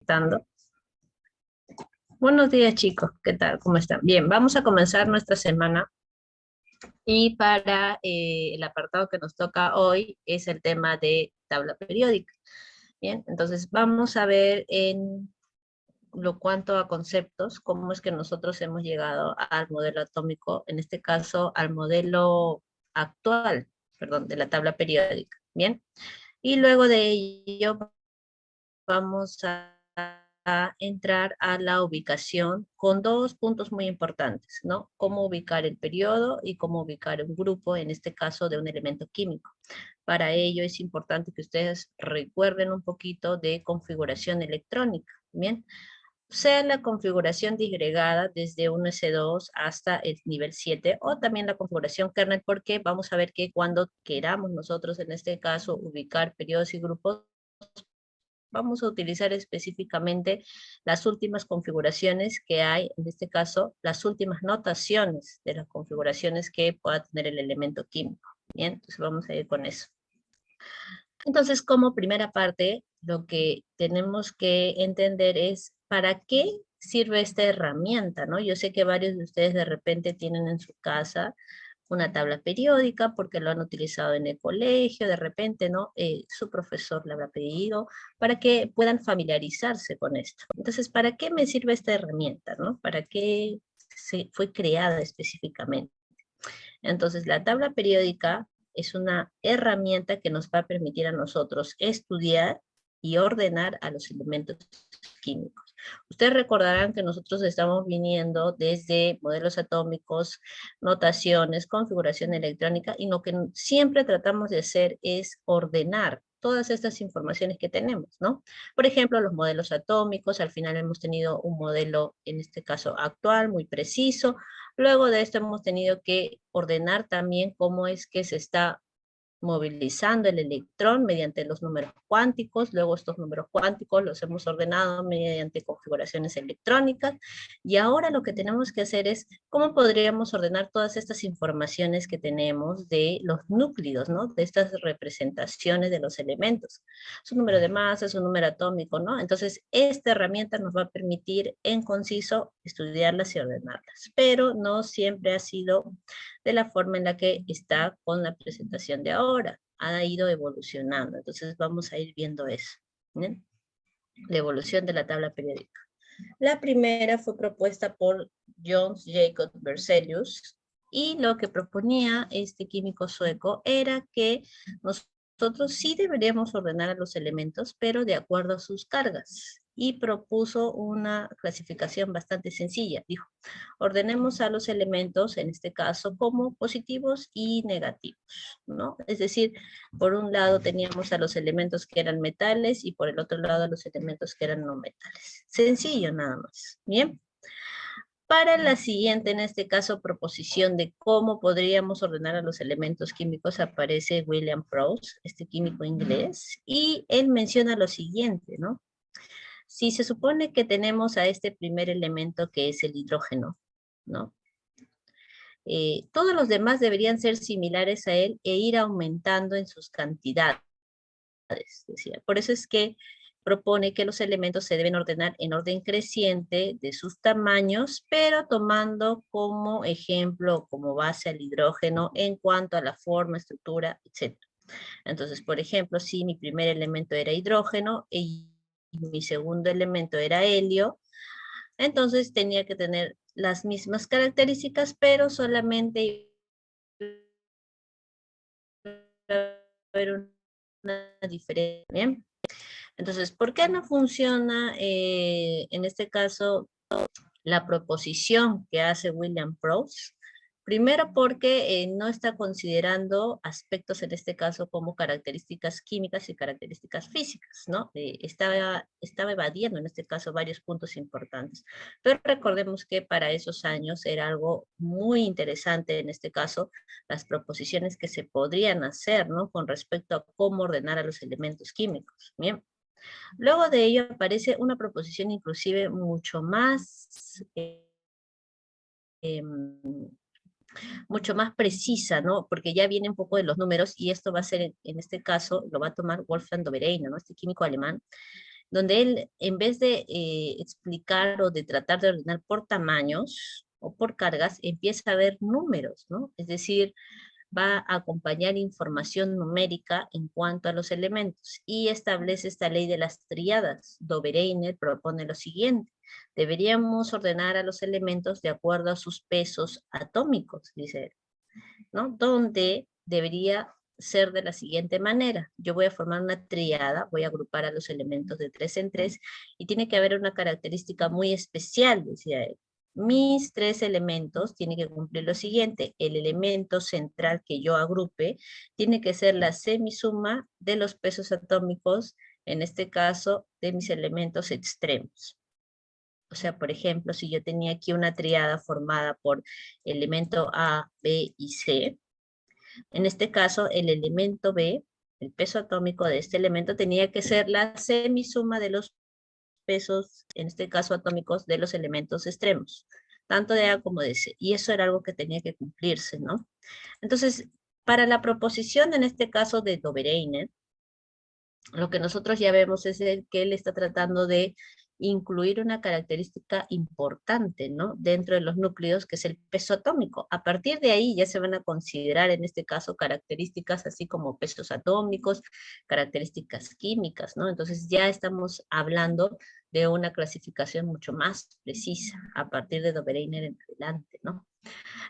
Estando. Buenos días, chicos. ¿Qué tal? ¿Cómo están? Bien, vamos a comenzar nuestra semana y para el apartado que nos toca hoy es el tema de tabla periódica. Bien, entonces vamos a ver en lo cuanto a conceptos, cómo es que nosotros hemos llegado al modelo atómico, en este caso al modelo actual, perdón, de la tabla periódica. Bien, y luego de ello vamos a entrar a la ubicación con dos puntos muy importantes, ¿no? Cómo ubicar el periodo y cómo ubicar un grupo, en este caso de un elemento químico. Para ello es importante que ustedes recuerden un poquito de configuración electrónica, ¿bien? Sea la configuración disgregada desde 1S2 hasta el nivel 7 o también la configuración kernel, porque vamos a ver que cuando queramos nosotros en este caso ubicar periodos y grupos, vamos a utilizar específicamente las últimas configuraciones que hay, en este caso, las últimas notaciones de las configuraciones que pueda tener el elemento químico. Bien, entonces vamos a ir con eso. Entonces, como primera parte, lo que tenemos que entender es para qué sirve esta herramienta, ¿no? Yo sé que varios de ustedes de repente tienen en su casa una tabla periódica porque lo han utilizado en el colegio, de repente, ¿no? Su profesor le habrá pedido para que puedan familiarizarse con esto. Entonces, ¿para qué me sirve esta herramienta, ¿no? ¿Para qué fue creada específicamente? Entonces, la tabla periódica es una herramienta que nos va a permitir a nosotros estudiar y ordenar a los elementos químicos. Ustedes recordarán que nosotros estamos viniendo desde modelos atómicos, notaciones, configuración electrónica, y lo que siempre tratamos de hacer es ordenar todas estas informaciones que tenemos, ¿no? Por ejemplo, los modelos atómicos, al final hemos tenido un modelo, en este caso actual, muy preciso. Luego de esto hemos tenido que ordenar también cómo es que se está movilizando el electrón mediante los números cuánticos. Luego estos números cuánticos los hemos ordenado mediante configuraciones electrónicas. Y ahora lo que tenemos que hacer es cómo podríamos ordenar todas estas informaciones que tenemos de los núcleos, ¿no? De estas representaciones de los elementos. Su número de masa, su número atómico, ¿no? Entonces, esta herramienta nos va a permitir en conciso estudiarlas y ordenarlas. Pero no siempre ha sido de la forma en la que está con la presentación de ahora. Ha ido evolucionando. Entonces vamos a ir viendo eso. ¿Bien? La evolución de la tabla periódica. La primera fue propuesta por Jöns Jacob Berzelius y lo que proponía este químico sueco era que nosotros sí deberíamos ordenar a los elementos, pero de acuerdo a sus cargas. Y propuso una clasificación bastante sencilla. Dijo, ordenemos a los elementos, en este caso, como positivos y negativos, ¿no? Es decir, por un lado teníamos a los elementos que eran metales y por el otro lado a los elementos que eran no metales. Sencillo nada más, ¿bien? Para la siguiente, en este caso, proposición de cómo podríamos ordenar a los elementos químicos, aparece William Prowse, este químico inglés, y él menciona lo siguiente, ¿no? Si se supone que tenemos a este primer elemento que es el hidrógeno, ¿no? Todos los demás deberían ser similares a él e ir aumentando en sus cantidades, decía. Por eso es que propone que los elementos se deben ordenar en orden creciente de sus tamaños, pero tomando como ejemplo, como base al hidrógeno en cuanto a la forma, estructura, etc. Entonces, por ejemplo, si mi primer elemento era hidrógeno y mi segundo elemento era helio, entonces tenía que tener las mismas características, pero solamente haber una diferencia. Bien. Entonces, ¿por qué no funciona en este caso la proposición que hace William Prowse? Primero porque no está considerando aspectos en este caso como características químicas y características físicas, ¿no? Estaba evadiendo en este caso varios puntos importantes. Pero recordemos que para esos años era algo muy interesante en este caso las proposiciones que se podrían hacer, ¿no? Con respecto a cómo ordenar a los elementos químicos, ¿bien? Luego de ello aparece una proposición inclusive mucho más precisa, ¿no? Porque ya viene un poco de los números y esto va a ser, en este caso, lo va a tomar Wolfgang Dobereiner, ¿no? Este químico alemán. donde él, en vez de explicar o de tratar de ordenar por tamaños o por cargas, empieza a ver números, ¿no? Es decir, va a acompañar información numérica en cuanto a los elementos y establece esta ley de las tríadas. Dobereiner propone lo siguiente: deberíamos ordenar a los elementos de acuerdo a sus pesos atómicos, dice él, ¿no? Donde debería ser de la siguiente manera. Yo voy a formar una tríada, voy a agrupar a los elementos de 3 en 3 y tiene que haber una característica muy especial, decía él. Mis 3 elementos tienen que cumplir lo siguiente: el elemento central que yo agrupe tiene que ser la semisuma de los pesos atómicos, en este caso, de mis elementos extremos. O sea, por ejemplo, si yo tenía aquí una tríada formada por elemento A, B y C, en este caso el elemento B, el peso atómico de este elemento, tenía que ser la semisuma de los pesos, en este caso atómicos, de los elementos extremos, tanto de A como de C. Y eso era algo que tenía que cumplirse, ¿no? Entonces, para la proposición, en este caso de Dobereiner, lo que nosotros ya vemos es que él está tratando de incluir una característica importante, ¿no? Dentro de los núcleos, que es el peso atómico. A partir de ahí ya se van a considerar, en este caso, características así como pesos atómicos, características químicas, ¿no? Entonces ya estamos hablando de una clasificación mucho más precisa a partir de Dobereiner en adelante, ¿no?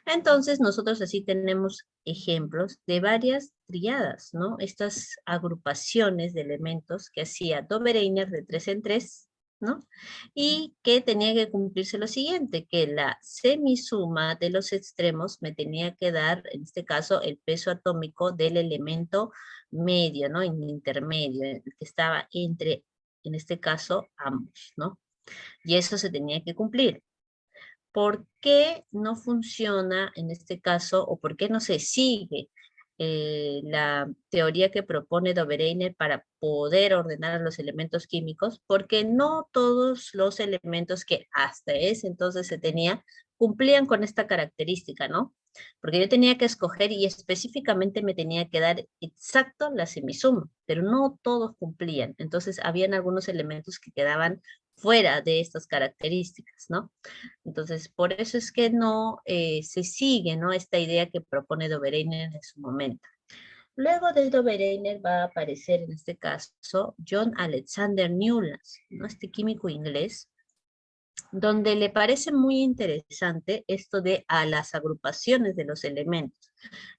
Entonces, nosotros así tenemos ejemplos de varias triadas, ¿no? Estas agrupaciones de elementos que hacía Dobereiner de 3 en 3, ¿no? Y que tenía que cumplirse lo siguiente: que la semisuma de los extremos me tenía que dar, en este caso, el peso atómico del elemento medio, ¿no? En intermedio, el que estaba entre, en este caso, ambos, ¿no? Y eso se tenía que cumplir. ¿Por qué no funciona en este caso o por qué no se sigue la teoría que propone Dobereiner para poder ordenar los elementos químicos? Porque no todos los elementos que hasta ese entonces se tenía cumplían con esta característica, ¿no? Porque yo tenía que escoger y específicamente me tenía que dar exacto la semisuma, pero no todos cumplían. Entonces, habían algunos elementos que quedaban fuera de estas características, ¿no? Entonces, por eso es que no se sigue, ¿no?, esta idea que propone Dobereiner en su momento. Luego de Dobereiner va a aparecer, en este caso, John Alexander Newlands, ¿no?, este químico inglés, donde le parece muy interesante esto de a las agrupaciones de los elementos,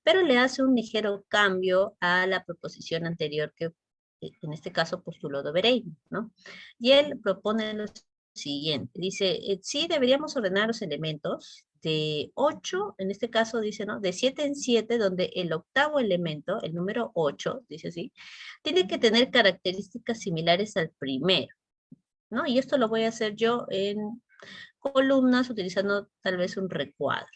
pero le hace un ligero cambio a la proposición anterior que en este caso postuló Dobereiner, ¿no? Y él propone lo siguiente, dice, sí deberíamos ordenar los elementos de 8, en este caso dice, ¿no?, de 7 en 7, donde el octavo elemento, el número 8, dice así, tiene que tener características similares al primero, ¿no? Y esto lo voy a hacer yo en columnas utilizando tal vez un recuadro.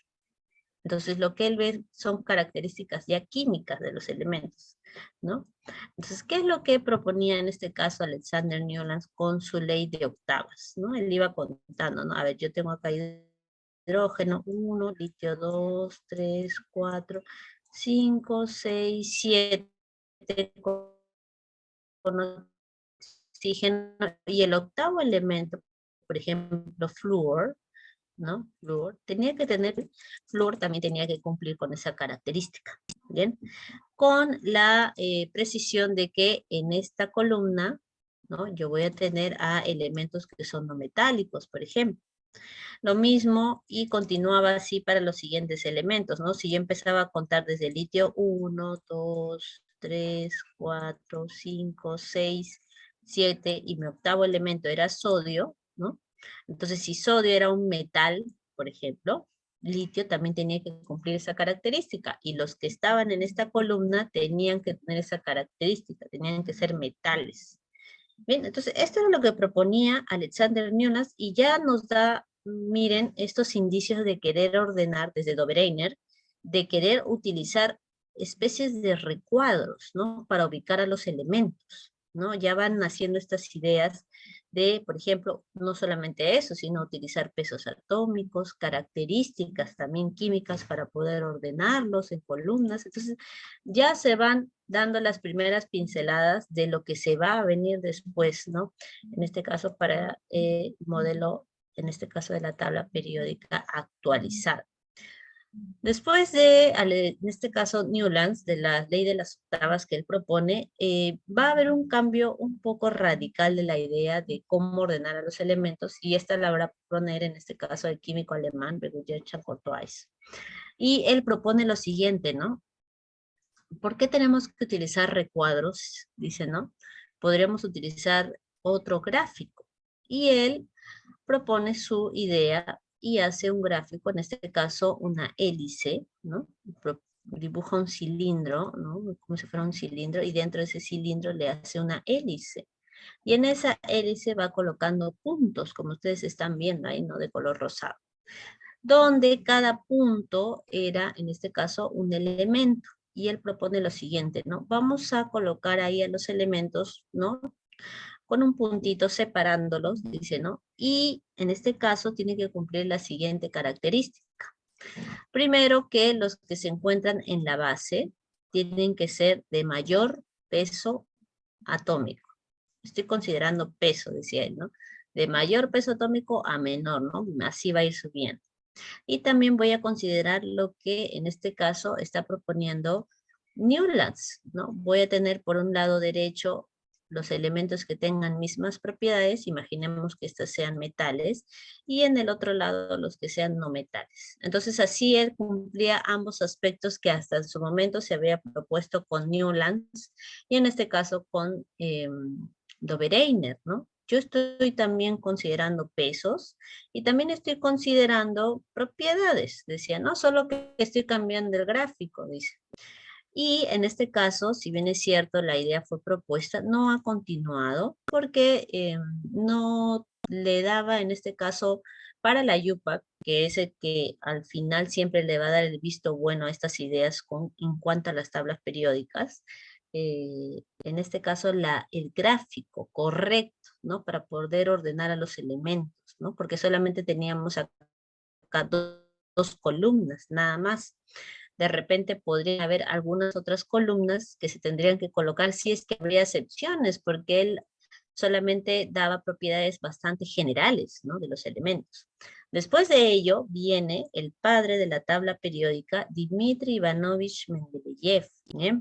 Entonces, lo que él ve son características ya químicas de los elementos, ¿no? Entonces, ¿qué es lo que proponía en este caso Alexander Newlands con su ley de octavas, ¿no? Él iba contando, ¿no? A ver, yo tengo acá hidrógeno 1, litio 2, 3, 4, 5, 6, 7, con oxígeno, y el octavo elemento, por ejemplo, flúor, ¿no? Flúor, tenía que tener, flúor también tenía que cumplir con esa característica, ¿bien? Con la precisión de que en esta columna, ¿no?, yo voy a tener a elementos que son no metálicos, por ejemplo. Lo mismo, y continuaba así para los siguientes elementos, ¿no? Si yo empezaba a contar desde el litio 1, 2, 3, 4, 5, 6, 7, y mi octavo elemento era sodio, ¿no? Entonces, si sodio era un metal, por ejemplo, litio también tenía que cumplir esa característica, y los que estaban en esta columna tenían que tener esa característica, tenían que ser metales. Bien, entonces esto es lo que proponía Alexander Newlands, y ya nos da, miren, estos indicios de querer ordenar desde Dobereiner, de querer utilizar especies de recuadros, ¿no?, para ubicar a los elementos, ¿no? Ya van naciendo estas ideas de, por ejemplo, no solamente eso, sino utilizar pesos atómicos, características también químicas para poder ordenarlos en columnas. Entonces, ya se van dando las primeras pinceladas de lo que se va a venir después, ¿no? En este caso para el modelo, en este caso de la tabla periódica actualizada. Después de, en este caso, Newlands, de la ley de las octavas que él propone, va a haber un cambio un poco radical de la idea de cómo ordenar a los elementos, y esta la va a proponer en este caso el químico alemán Berger Chancot-Weiss. Y él propone lo siguiente, ¿no? ¿Por qué tenemos que utilizar recuadros? Dice, ¿no? Podríamos utilizar otro gráfico. Y él propone su idea y hace un gráfico, en este caso una hélice, ¿no? Dibuja un cilindro, ¿no? Como si fuera un cilindro, y dentro de ese cilindro le hace una hélice. Y en esa hélice va colocando puntos, como ustedes están viendo ahí, ¿no? De color rosado. Donde cada punto era, en este caso, un elemento. Y él propone lo siguiente, ¿no? Vamos a colocar ahí a los elementos, ¿no? Con un puntito separándolos, dice, ¿no? Y en este caso tiene que cumplir la siguiente característica. Primero, que los que se encuentran en la base tienen que ser de mayor peso atómico. Estoy considerando peso, decía él, ¿no? De mayor peso atómico a menor, ¿no? Así va a ir subiendo. Y también voy a considerar lo que en este caso está proponiendo Newlands, ¿no? Voy a tener por un lado derecho los elementos que tengan mismas propiedades, imaginemos que estos sean metales, y en el otro lado los que sean no metales. Entonces así él cumplía ambos aspectos que hasta en su momento se había propuesto con Newlands, y en este caso con Dobereiner, ¿no? Yo estoy también considerando pesos y también estoy considerando propiedades, decía, no solo que estoy cambiando el gráfico, dice. Y en este caso, si bien es cierto, la idea fue propuesta, no ha continuado porque no le daba en este caso para la YUPAC, que es el que al final siempre le va a dar el visto bueno a estas ideas en cuanto a las tablas periódicas, en este caso el gráfico correcto, ¿no? Para poder ordenar a los elementos, ¿no? Porque solamente teníamos acá dos columnas, nada más. De repente podría haber algunas otras columnas que se tendrían que colocar si es que habría excepciones, porque él solamente daba propiedades bastante generales, ¿no? De los elementos. Después de ello viene el padre de la tabla periódica, Dmitri Ivanovich Mendeleev, ¿eh?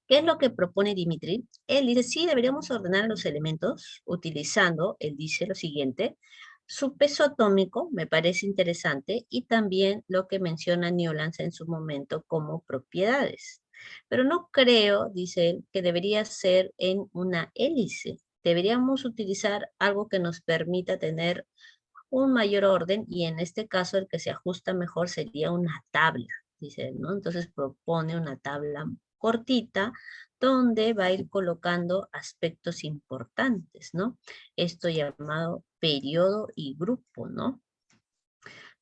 ¿Qué es lo que propone Dimitri? Él dice, sí, deberíamos ordenar los elementos utilizando, él dice lo siguiente, su peso atómico, me parece interesante, y también lo que menciona Newlands en su momento como propiedades. Pero no creo, dice él, que debería ser en una hélice. Deberíamos utilizar algo que nos permita tener un mayor orden, y en este caso el que se ajusta mejor sería una tabla, dice él, ¿no? Entonces propone una tabla cortita donde va a ir colocando aspectos importantes, ¿no? Esto llamado periodo y grupo, ¿no?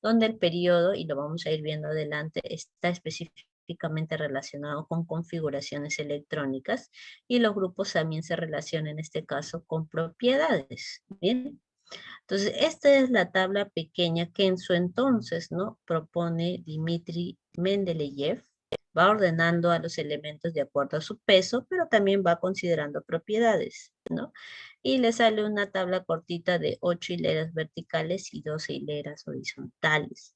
Donde el periodo, y lo vamos a ir viendo adelante, está específicamente relacionado con configuraciones electrónicas, y los grupos también se relacionan en este caso con propiedades, ¿bien? Entonces, esta es la tabla pequeña que en su entonces, ¿no? Propone Dmitri Mendeleev. Va ordenando a los elementos de acuerdo a su peso, pero también va considerando propiedades, ¿no? Y le sale una tabla cortita de 8 hileras verticales y 12 hileras horizontales.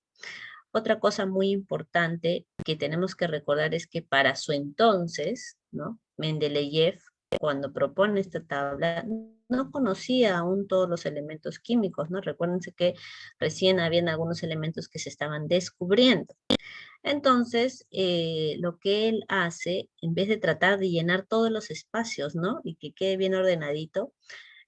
Otra cosa muy importante que tenemos que recordar es que para su entonces, ¿no? Mendeleev, cuando propone esta tabla, no conocía aún todos los elementos químicos, ¿no? Recuérdense que recién habían algunos elementos que se estaban descubriendo. Entonces, lo que él hace, en vez de tratar de llenar todos los espacios, ¿no? Y que quede bien ordenadito,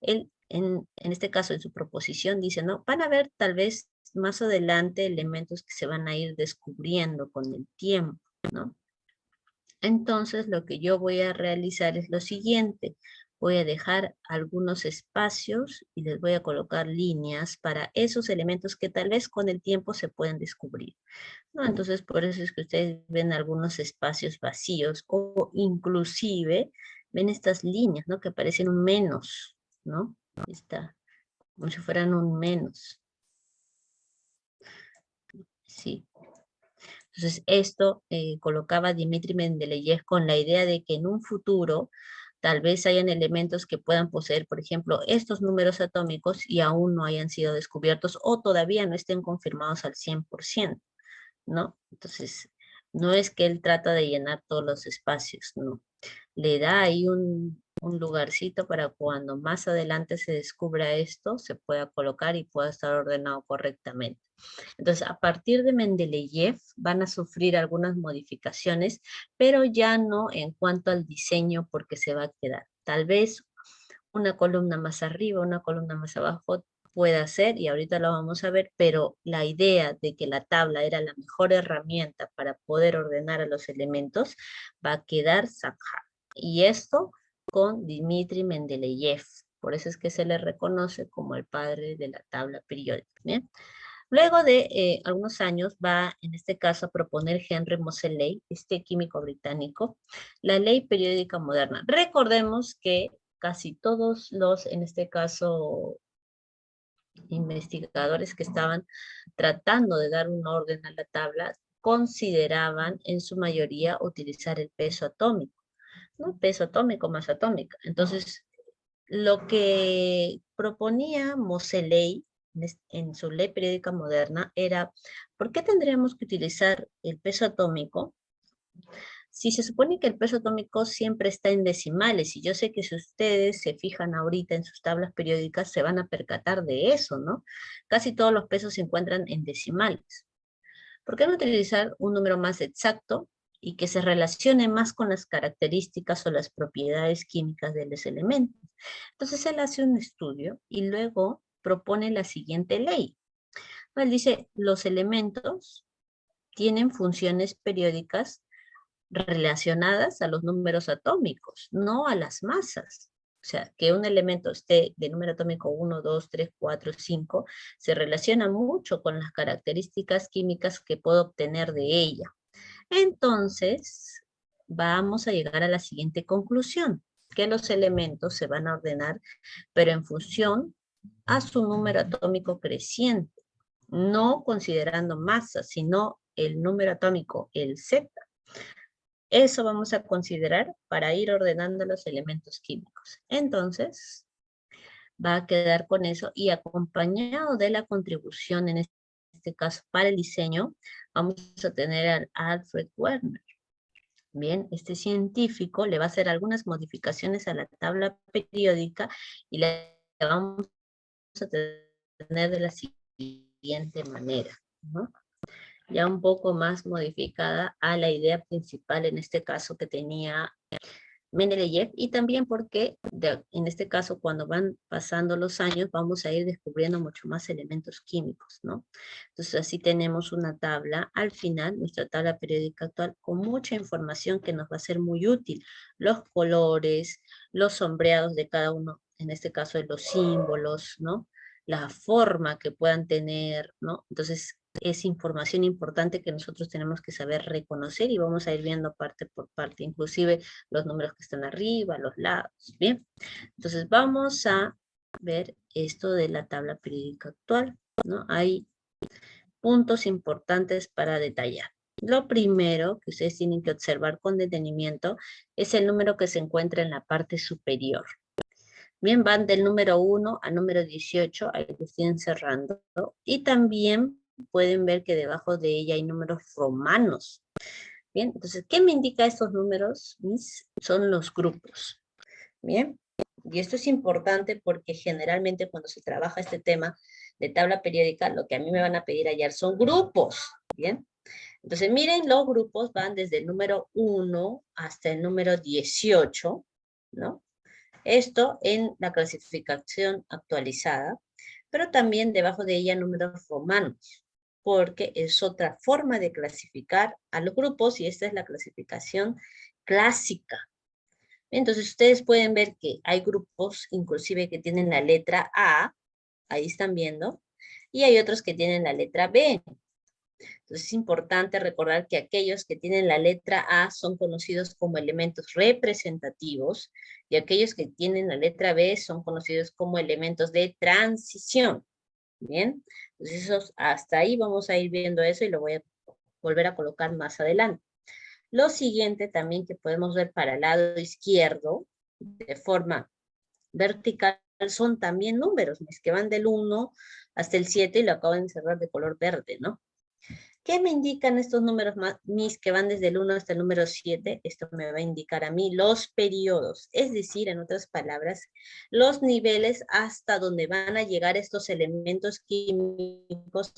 él, en este caso, en su proposición, dice, ¿no? Van a ver tal vez más adelante elementos que se van a ir descubriendo con el tiempo, ¿no? Entonces, lo que yo voy a realizar es lo siguiente. Voy a dejar algunos espacios y les voy a colocar líneas para esos elementos que tal vez con el tiempo se pueden descubrir, ¿no? Entonces, por eso es que ustedes ven algunos espacios vacíos o inclusive ven estas líneas, ¿no? Que parecen un menos, ¿no? Ahí está, como si fueran un menos. Sí. Entonces, esto colocaba Dmitri Mendeleev con la idea de que en un futuro tal vez hayan elementos que puedan poseer, por ejemplo, estos números atómicos y aún no hayan sido descubiertos o todavía no estén confirmados al 100%, ¿no? Entonces, no es que él trata de llenar todos los espacios, no. Le da ahí un lugarcito para cuando más adelante se descubra esto, se pueda colocar y pueda estar ordenado correctamente. Entonces, a partir de Mendeleev van a sufrir algunas modificaciones, pero ya no en cuanto al diseño, porque se va a quedar. Tal vez una columna más arriba, una columna más abajo pueda ser, y ahorita lo vamos a ver, pero la idea de que la tabla era la mejor herramienta para poder ordenar a los elementos va a quedar zanjada. Y esto con Dmitri Mendeleev. Por eso es que se le reconoce como el padre de la tabla periódica. ¿Bien? Luego de algunos años va, en este caso, a proponer Henry Moseley, este químico británico, la ley periódica moderna. Recordemos que casi todos los, en este caso, investigadores que estaban tratando de dar un orden a la tabla, consideraban en su mayoría utilizar el peso atómico, ¿no? Peso atómico, masa atómica. Entonces, lo que proponía Moseley en su ley periódica moderna era, ¿por qué tendríamos que utilizar el peso atómico si se supone que el peso atómico siempre está en decimales? Y yo sé que si ustedes se fijan ahorita en sus tablas periódicas se van a percatar de eso, ¿no? Casi todos los pesos se encuentran en decimales. ¿Por qué no utilizar un número más exacto y que se relacione más con las características o las propiedades químicas de los elementos? Entonces él hace un estudio y luego propone la siguiente ley. Él dice, los elementos tienen funciones periódicas relacionadas a los números atómicos, no a las masas. O sea, que un elemento esté de número atómico 1, 2, 3, 4, 5, se relaciona mucho con las características químicas que puedo obtener de ella. Entonces, vamos a llegar a la siguiente conclusión, que los elementos se van a ordenar, pero en función a su número atómico creciente, no considerando masa, sino el número atómico, el Z. Eso vamos a considerar para ir ordenando los elementos químicos. Entonces, va a quedar con eso y acompañado de la contribución, en este caso para el diseño, vamos a tener a Alfred Werner. Bien, este científico le va a hacer algunas modificaciones a la tabla periódica y la vamos a tener de la siguiente manera, ¿no? Ya un poco más modificada a la idea principal, en este caso, que tenía Mendeleev, y también porque en este caso cuando van pasando los años vamos a ir descubriendo mucho más elementos químicos, ¿no? Entonces así tenemos una tabla al final, nuestra tabla periódica actual, con mucha información que nos va a ser muy útil, los colores, los sombreados de cada uno, en este caso de los símbolos, ¿no? La forma que puedan tener, ¿no? Entonces es información importante que nosotros tenemos que saber reconocer y vamos a ir viendo parte por parte, inclusive los números que están arriba, los lados, ¿bien? Entonces vamos a ver esto de la tabla periódica actual, ¿no? Hay puntos importantes para detallar. Lo primero que ustedes tienen que observar con detenimiento es el número que se encuentra en la parte superior. Bien, van del número 1 al número 18, ahí lo estoy cerrando, y también pueden ver que debajo de ella hay números romanos. Bien, entonces, ¿qué me indica estos números? Son los grupos. Bien, y esto es importante porque generalmente cuando se trabaja este tema de tabla periódica, lo que a mí me van a pedir hallar son grupos. Bien, entonces miren, los grupos van desde el número 1 hasta el número 18, ¿no? Esto en la clasificación actualizada, pero también debajo de ella números romanos, porque es otra forma de clasificar a los grupos y esta es la clasificación clásica. Entonces ustedes pueden ver que hay grupos inclusive que tienen la letra A, ahí están viendo, y hay otros que tienen la letra B. Entonces es importante recordar que aquellos que tienen la letra A son conocidos como elementos representativos y aquellos que tienen la letra B son conocidos como elementos de transición. Bien, entonces esos, hasta ahí vamos a ir viendo eso y lo voy a volver a colocar más adelante. Lo siguiente también que podemos ver para el lado izquierdo, de forma vertical, son también números, mis, que van del 1 hasta el 7 y lo acabo de encerrar de color verde, ¿no? ¿Qué me indican estos números, mis, que van desde el 1 hasta el número 7? Esto me va a indicar a mí los periodos, es decir, en otras palabras, los niveles hasta donde van a llegar estos elementos químicos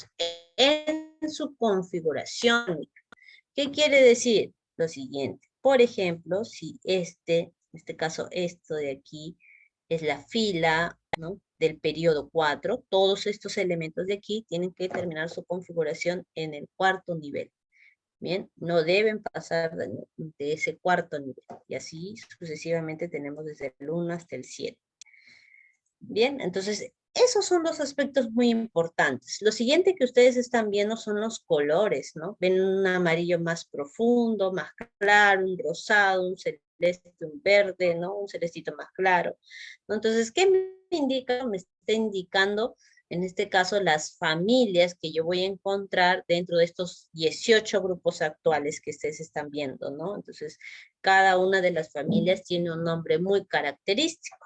en su configuración. ¿Qué quiere decir? Lo siguiente. Por ejemplo, si en este caso, esto de aquí es la fila, ¿no?, del periodo 4, todos estos elementos de aquí tienen que terminar su configuración en el cuarto nivel. Bien, no deben pasar de ese cuarto nivel. Y así sucesivamente tenemos desde el 1 hasta el 7. Bien, entonces esos son los aspectos muy importantes. Lo siguiente que ustedes están viendo son los colores, ¿no? Ven un amarillo más profundo, más claro, un rosado, un celeste, un verde, ¿no? Un celestito más claro, ¿no? Entonces, ¿qué me indica? Me está indicando, en este caso, las familias que yo voy a encontrar dentro de estos 18 grupos actuales que ustedes están viendo, ¿no? Entonces, cada una de las familias tiene un nombre muy característico.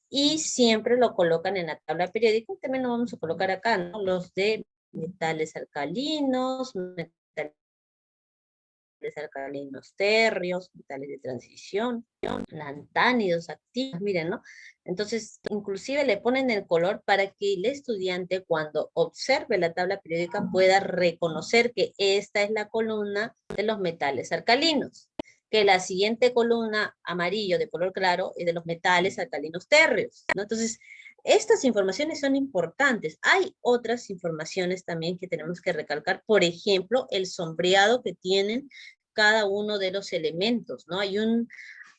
Y siempre lo colocan en la tabla periódica, también lo vamos a colocar acá, ¿no? Los de metales alcalinos, metales alcalinos térreos, metales de transición, lantánidos activos, miren, ¿no? Entonces, inclusive le ponen el color para que el estudiante, cuando observe la tabla periódica, pueda reconocer que esta es la columna de los metales alcalinos, que la siguiente columna amarillo de color claro es de los metales alcalinos térreos, ¿no? Entonces, estas informaciones son importantes. Hay otras informaciones también que tenemos que recalcar, por ejemplo, el sombreado que tienen cada uno de los elementos, ¿no? Hay un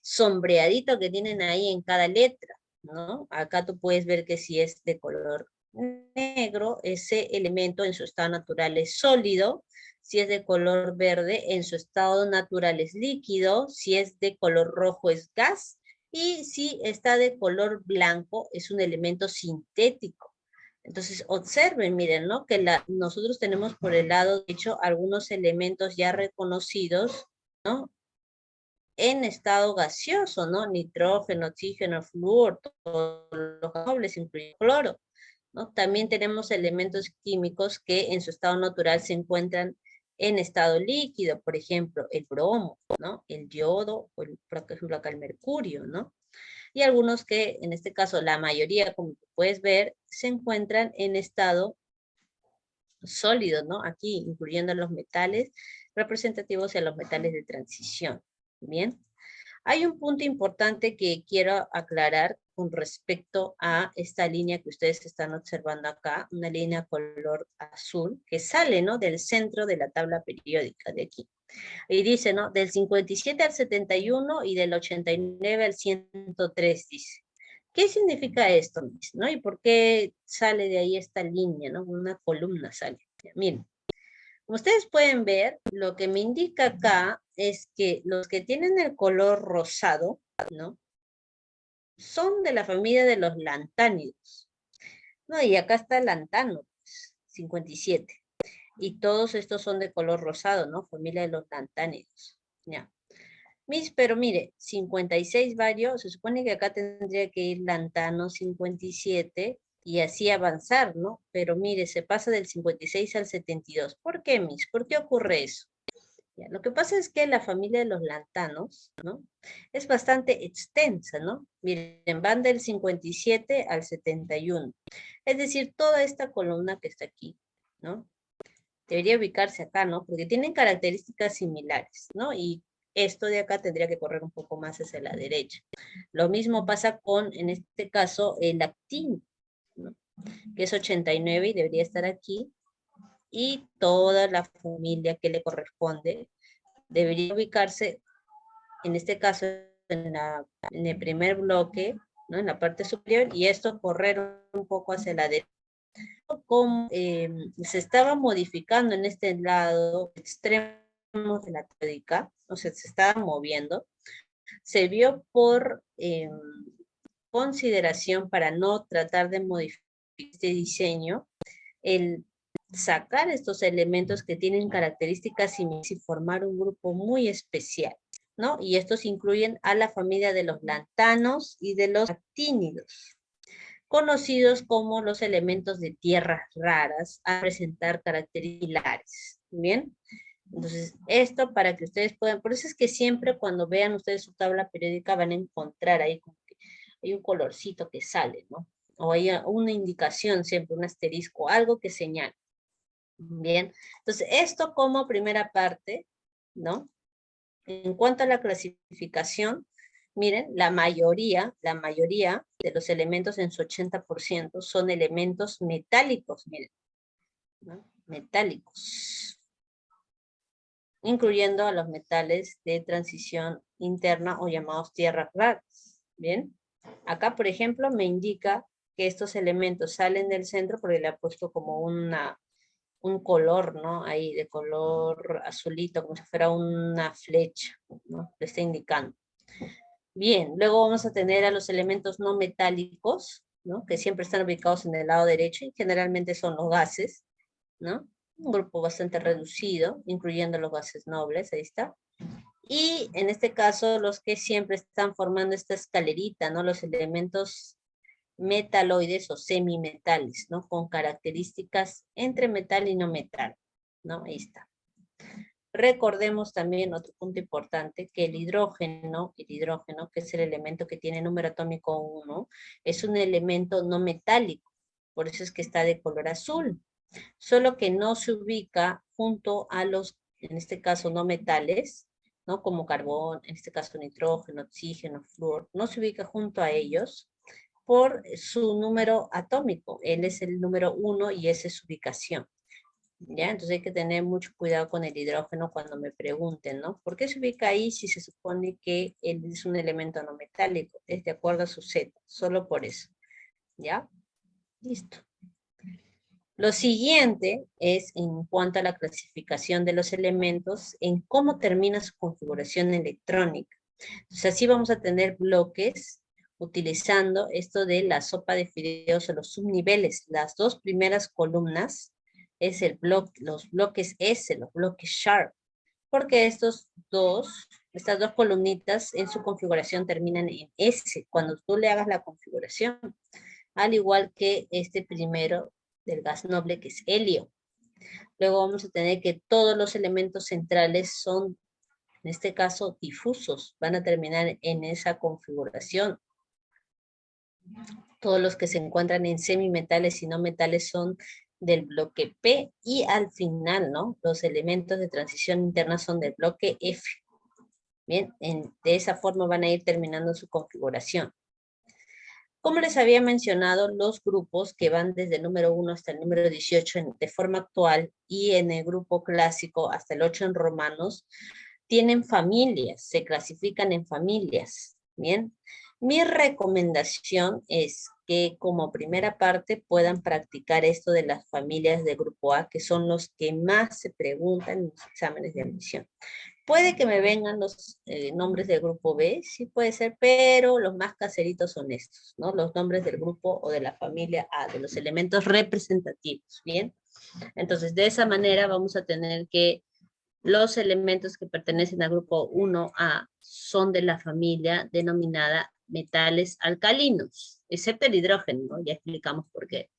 sombreadito que tienen ahí en cada letra, ¿no? Acá tú puedes ver que si es de color negro, ese elemento en su estado natural es sólido. Si es de color verde, en su estado natural es líquido. Si es de color rojo, es gas. Y si está de color blanco, es un elemento sintético. Entonces, observen, miren, ¿no? Que nosotros tenemos por el lado derecho algunos elementos ya reconocidos, ¿no? En estado gaseoso, ¿no? Nitrógeno, oxígeno, flúor, todos los nobles, incluyendo cloro, ¿no? También tenemos elementos químicos que en su estado natural se encuentran en estado líquido, por ejemplo, el bromo, ¿no? El yodo, o por ejemplo acá el mercurio, ¿no? Y algunos que, en este caso, la mayoría, como puedes ver, se encuentran en estado sólido, ¿no? Aquí, incluyendo los metales representativos y a los metales de transición. Bien. Hay un punto importante que quiero aclarar con respecto a esta línea que ustedes están observando acá, una línea color azul, que sale, ¿no?, del centro de la tabla periódica de aquí. Y dice, ¿no?, del 57 al 71 y del 89 al 103, dice. ¿Qué significa esto, ¿no? ¿Y por qué sale de ahí esta línea, ¿no? Una columna sale. Miren, como ustedes pueden ver, lo que me indica acá es que los que tienen el color rosado, ¿no?, son de la familia de los lantánidos. No, y acá está el lantano, 57. Y todos estos son de color rosado, ¿no? Familia de los lantánidos. Ya. Pero mire, 56 varios, se supone que acá tendría que ir lantano 57 y así avanzar, ¿no? Pero mire, se pasa del 56 al 72. ¿Por qué, ¿Por qué ocurre eso? Ya, lo que pasa es que la familia de los lantanos, ¿no?, es bastante extensa, ¿no? Miren, van del 57 al 71. Es decir, toda esta columna que está aquí, ¿no?, debería ubicarse acá, ¿no? Porque tienen características similares, ¿no? Y esto de acá tendría que correr un poco más hacia la derecha. Lo mismo pasa con, en este caso, el actino, ¿no?, que es 89 y debería estar aquí. Y toda la familia que le corresponde debería ubicarse, en este caso, en el primer bloque, ¿no?, en la parte superior, y esto correr un poco hacia la derecha. Como se estaba modificando en este lado extremo de la periódica, o sea, se estaba moviendo, se vio por consideración para no tratar de modificar este diseño, el sacar estos elementos que tienen características similares y formar un grupo muy especial, ¿no? Y estos incluyen a la familia de los lantanos y de los actínidos, conocidos como los elementos de tierras raras, a presentar características similares. ¿Bien? Entonces, esto para que ustedes puedan, por eso es que siempre cuando vean ustedes su tabla periódica van a encontrar ahí como que hay un colorcito que sale, ¿no? O hay una indicación siempre, un asterisco, algo que señala. Bien, entonces esto como primera parte, ¿no? En cuanto a la clasificación, miren, la mayoría de los elementos en su 80% son elementos metálicos, miren, ¿no? Metálicos, incluyendo a los metales de transición interna o llamados tierras raras, ¿bien? Acá, por ejemplo, me indica que estos elementos salen del centro porque le ha puesto como un color, ¿no? Ahí de color azulito, como si fuera una flecha, ¿no? Le está indicando. Bien, luego vamos a tener a los elementos no metálicos, ¿no? Que siempre están ubicados en el lado derecho y generalmente son los gases, ¿no? Un grupo bastante reducido, incluyendo los gases nobles, ahí está. Y en este caso, los que siempre están formando esta escalerita, ¿no? Los elementos metaloides o semimetales, ¿no? Con características entre metal y no metal, ¿no? Ahí está. Recordemos también otro punto importante, que el hidrógeno, que es el elemento que tiene número atómico 1, es un elemento no metálico, por eso es que está de color azul, solo que no se ubica junto a los, en este caso, no metales, ¿no? Como carbón, en este caso nitrógeno, oxígeno, flúor, no se ubica junto a ellos por su número atómico. Él es el número 1 y esa es su ubicación. ¿Ya? Entonces hay que tener mucho cuidado con el hidrógeno cuando me pregunten, ¿no? ¿Por qué se ubica ahí si se supone que él es un elemento no metálico? Es de acuerdo a su Z, solo por eso. ¿Ya? Listo. Lo siguiente es en cuanto a la clasificación de los elementos, en cómo termina su configuración electrónica. Entonces así vamos a tener bloques utilizando esto de la sopa de fideos o los subniveles. Las dos primeras columnas es el bloque, los bloques S, los bloques sharp, porque estas dos columnitas en su configuración terminan en S, cuando tú le hagas la configuración, al igual que este primero del gas noble que es helio. Luego vamos a tener que todos los elementos centrales son, en este caso, difusos, van a terminar en esa configuración. Todos los que se encuentran en semimetales y no metales son del bloque P, y al final, ¿no? Los elementos de transición interna son del bloque F. Bien, de esa forma van a ir terminando su configuración. Como les había mencionado, los grupos que van desde el número 1 hasta el número 18 de forma actual, y en el grupo clásico hasta el 8 en romanos, tienen familias, se clasifican en familias. Bien, mi recomendación es que como primera parte puedan practicar esto de las familias de grupo A, que son los que más se preguntan en los exámenes de admisión. Puede que me vengan los nombres del grupo B, sí puede ser, pero los más caseritos son estos, ¿no? Los nombres del grupo o de la familia A, de los elementos representativos, ¿bien? Entonces, de esa manera vamos a tener que los elementos que pertenecen al grupo 1A son de la familia denominada metales alcalinos, excepto el hidrógeno, ¿no? Ya explicamos por qué.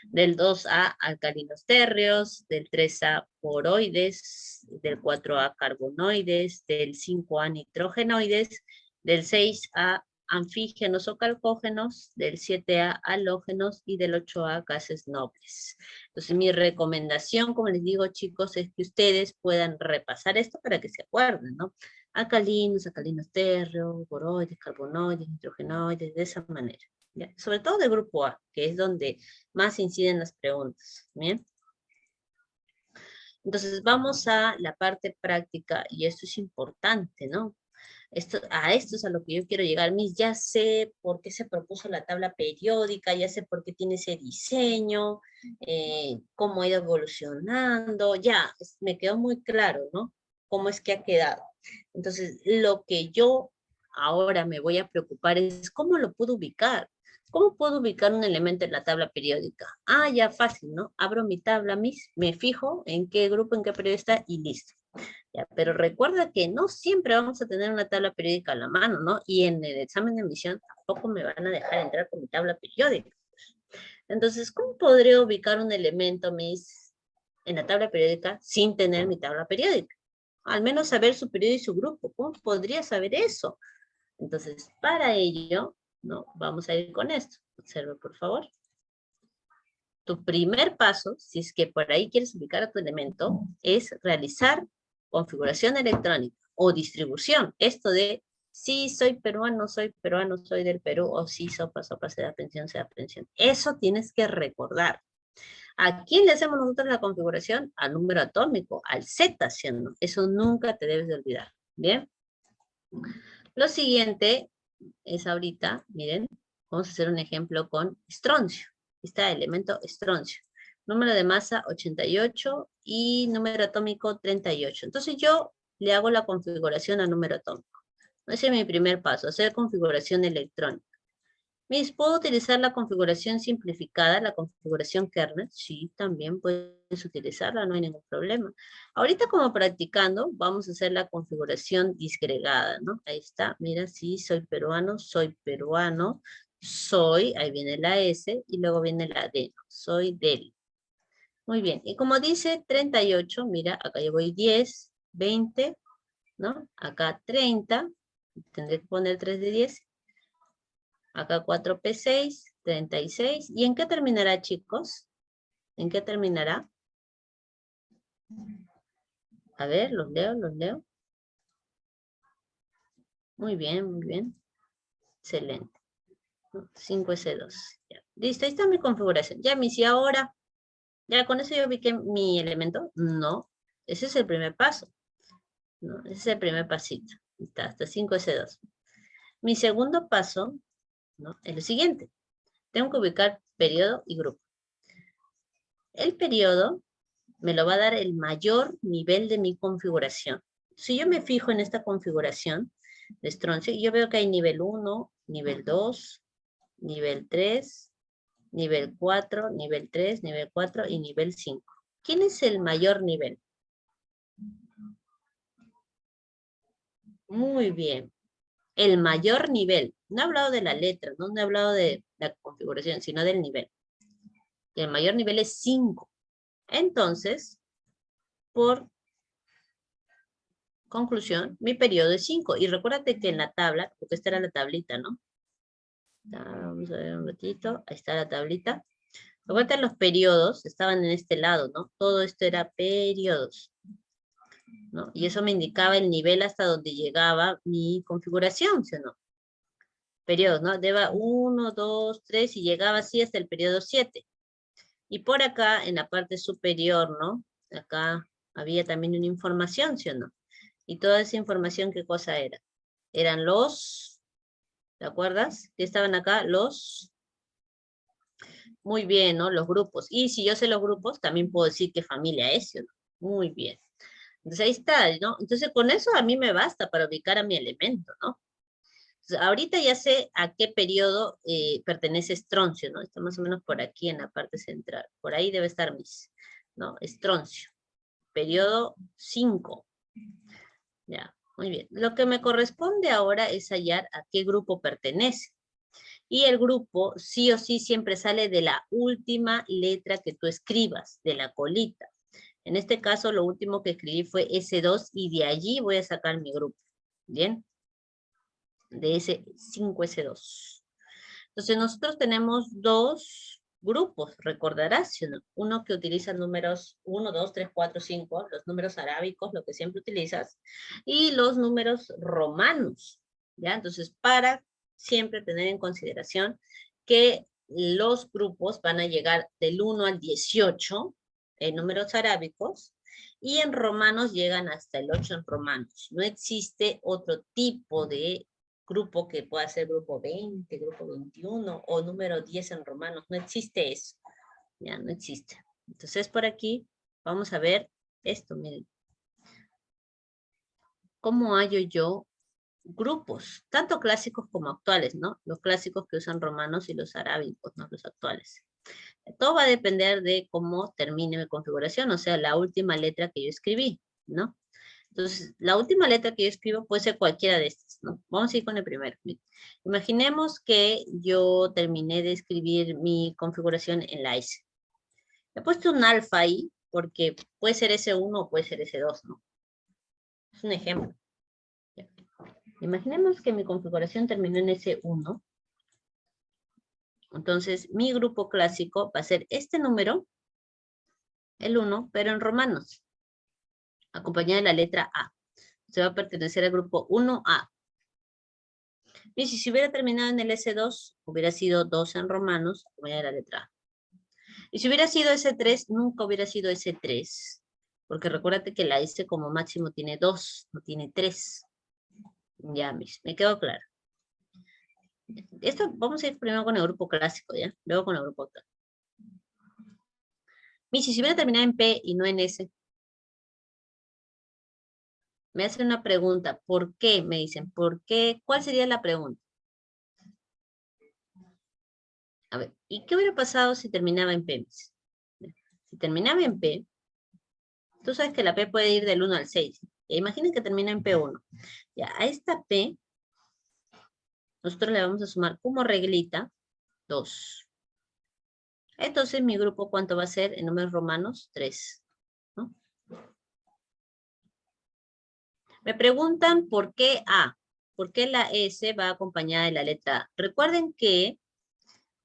Del 2A alcalinos térreos, del 3A boroides, del 4A carbonoides, del 5A nitrogenoides, del 6A anfígenos o calcógenos, del 7A halógenos y del 8A gases nobles. Entonces mi recomendación, como les digo chicos, es que ustedes puedan repasar esto para que se acuerden, ¿no? Alcalinos térreos, boroides, carbonoides, nitrogenoides, de esa manera. ¿Ya? Sobre todo de grupo A, que es donde más inciden las preguntas. ¿Bien? Entonces vamos a la parte práctica, y esto es importante, ¿no? Esto es a lo que yo quiero llegar. Mis, ya sé por qué se propuso la tabla periódica, ya sé por qué tiene ese diseño, cómo ha ido evolucionando, ya, me quedó muy claro, ¿no? Cómo es que ha quedado. Entonces, lo que yo ahora me voy a preocupar es cómo lo puedo ubicar. ¿Cómo puedo ubicar un elemento en la tabla periódica? Ah, ya fácil, ¿no? Abro mi tabla, me fijo en qué grupo, en qué periodo está y listo. Ya, pero recuerda que no siempre vamos a tener una tabla periódica a la mano, ¿no? Y en el examen de admisión tampoco me van a dejar entrar con mi tabla periódica. Entonces, ¿cómo podría ubicar un elemento, en la tabla periódica sin tener mi tabla periódica? Al menos saber su periodo y su grupo. ¿Cómo podría saber eso? Entonces, para ello, ¿no? Vamos a ir con esto. Observa, por favor. Tu primer paso, si es que por ahí quieres ubicar a tu elemento, es realizar configuración electrónica o distribución. Esto de si soy peruano, soy del Perú, o si sopa, se da pensión, se da pensión. Eso tienes que recordar. ¿A quién le hacemos nosotros la configuración? Al número atómico, al Z, ¿sí o no? Eso nunca te debes de olvidar. ¿Bien? Lo siguiente es ahorita, miren, vamos a hacer un ejemplo con estroncio. Está el elemento estroncio. Número de masa 88 y número atómico 38. Entonces yo le hago la configuración al número atómico. Ese es mi primer paso, hacer configuración electrónica. ¿Puedo utilizar la configuración simplificada, la configuración kernel? Sí, también puedes utilizarla, no hay ningún problema. Ahorita como practicando, vamos a hacer la configuración disgregada, ¿no? Ahí está, mira, sí, soy peruano, ahí viene la S y luego viene la D, ¿no? Soy del. Muy bien, y como dice 38, mira, acá yo voy 10, 20, ¿no? Acá 30, tendré que poner 3 de 10. Acá 4P6, 36. ¿Y en qué terminará, chicos? ¿En qué terminará? A ver, los leo. Muy bien, muy bien. Excelente. 5S2. Ya. Listo, ahí está mi configuración. Ya me hice ahora. ¿Ya con eso yo ubiqué mi elemento? No. Ese es el primer paso. No, ese es el primer pasito. Está, hasta 5S2. Mi segundo paso, ¿no? Es lo siguiente. Tengo que ubicar periodo y grupo. El periodo me lo va a dar el mayor nivel de mi configuración. Si yo me fijo en esta configuración de estroncio, yo veo que hay nivel 1, nivel 2, nivel 3, nivel 4, nivel 3, nivel 4 y nivel 5. ¿Quién es el mayor nivel? Muy bien. El mayor nivel. No he hablado de la letra, no he hablado de la configuración, sino del nivel. Y el mayor nivel es 5. Entonces, por conclusión, mi periodo es 5. Y recuérdate que en la tabla, porque esta era la tablita, ¿no? Vamos a ver un ratito. Ahí está la tablita. Recuerden, los periodos estaban en este lado, ¿no? Todo esto era periodos, ¿no? Y eso me indicaba el nivel hasta donde llegaba mi configuración, ¿sí o no? Periodos, ¿no? Deba 1, 2, 3 y llegaba así hasta el periodo 7. Y por acá, en la parte superior, ¿no? Acá había también una información, ¿sí o no? Y toda esa información, ¿qué cosa era? Eran los, ¿te acuerdas? Que estaban acá los, muy bien, ¿no? Los grupos. Y si yo sé los grupos, también puedo decir qué familia es, ¿sí o no? Muy bien. Entonces ahí está, ¿no? Entonces con eso a mí me basta para ubicar a mi elemento, ¿no? Entonces, ahorita ya sé a qué periodo pertenece estroncio, ¿no? Está más o menos por aquí en la parte central. Por ahí debe estar ¿no? Estroncio. Periodo 5. Ya, muy bien. Lo que me corresponde ahora es hallar a qué grupo pertenece. Y el grupo sí o sí siempre sale de la última letra que tú escribas, de la colita. En este caso, lo último que escribí fue S2 y de allí voy a sacar mi grupo. ¿Bien? De ese 5S2. Entonces, nosotros tenemos dos grupos, recordarás, uno que utiliza números 1, 2, 3, 4, 5, los números arábicos, lo que siempre utilizas, y los números romanos, ¿ya? Entonces, para siempre tener en consideración que los grupos van a llegar del 1 al 18 en números arábicos, y en romanos llegan hasta el 8 en romanos. No existe otro tipo de grupo que pueda ser grupo 20, grupo 21 o número 10 en romanos. No existe eso. Ya no existe. Entonces por aquí vamos a ver esto, miren. ¿Cómo hallo yo grupos, tanto clásicos como actuales, ¿no? Los clásicos que usan romanos y los arábicos, ¿no? Los actuales. Todo va a depender de cómo termine mi configuración, o sea, la última letra que yo escribí, ¿no? Entonces, la última letra que yo escribo puede ser cualquiera de estas, ¿no? Vamos a ir con el primero. Imaginemos que yo terminé de escribir mi configuración en la S. He puesto un alfa ahí, porque puede ser S1 o puede ser S2, ¿no? Es un ejemplo. Imaginemos que mi configuración terminó en S1. Entonces, mi grupo clásico va a ser este número, el 1, pero en romanos, acompañado de la letra A. Se va a pertenecer al grupo 1A. Y si hubiera terminado en el S2, hubiera sido 2 en romanos, acompañado de la letra A. Y si hubiera sido S3, nunca hubiera sido S3. Porque recuérdate que la S como máximo tiene 2, no tiene 3. Ya, me quedó claro. Esto vamos a ir primero con el grupo clásico, ¿ya? Luego con el grupo actual. Si hubiera terminado en P y no en S, me hacen una pregunta. ¿Por qué? Me dicen, ¿por qué? ¿Cuál sería la pregunta? A ver, ¿y qué hubiera pasado si terminaba en P? Si terminaba en P, tú sabes que la P puede ir del 1 al 6. Imaginen que termina en P1. Ya, a esta P, nosotros le vamos a sumar como reglita 2. Entonces, mi grupo, ¿cuánto va a ser en números romanos? 3. ¿No? Me preguntan por qué A. ¿Por qué la S va acompañada de la letra A? Recuerden que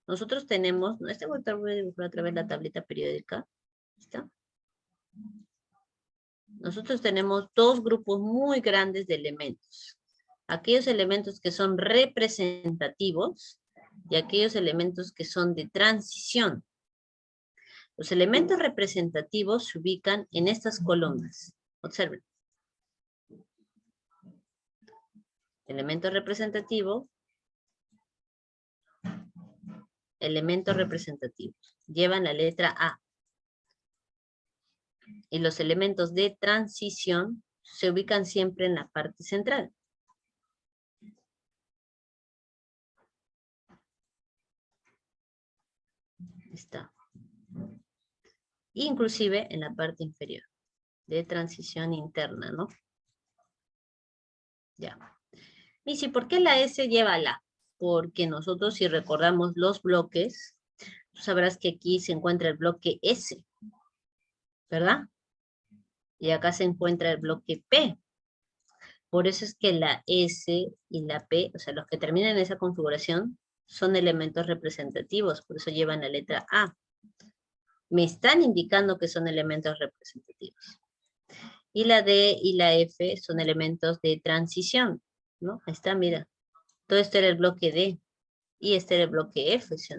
nosotros tenemos, voy a dibujar otra vez la tablita periódica. ¿Está? Nosotros tenemos dos grupos muy grandes de elementos. Aquellos elementos que son representativos y aquellos elementos que son de transición. Los elementos representativos se ubican en estas columnas. Observen. Elemento representativo. Elementos representativos. Llevan la letra A. Y los elementos de transición se ubican siempre en la parte central. Está. Inclusive en la parte inferior. De transición interna, ¿no? Ya. Y si, ¿por qué la S lleva la? Porque nosotros, si recordamos los bloques, tú sabrás que aquí se encuentra el bloque S, ¿verdad? Y acá se encuentra el bloque P. Por eso es que la S y la P, o sea, los que terminan en esa configuración, son elementos representativos, por eso llevan la letra A. Me están indicando que son elementos representativos. Y la D y la F son elementos de transición, ¿no? Ahí está, mira. Todo esto era el bloque D. Y este era el bloque F, ¿sí?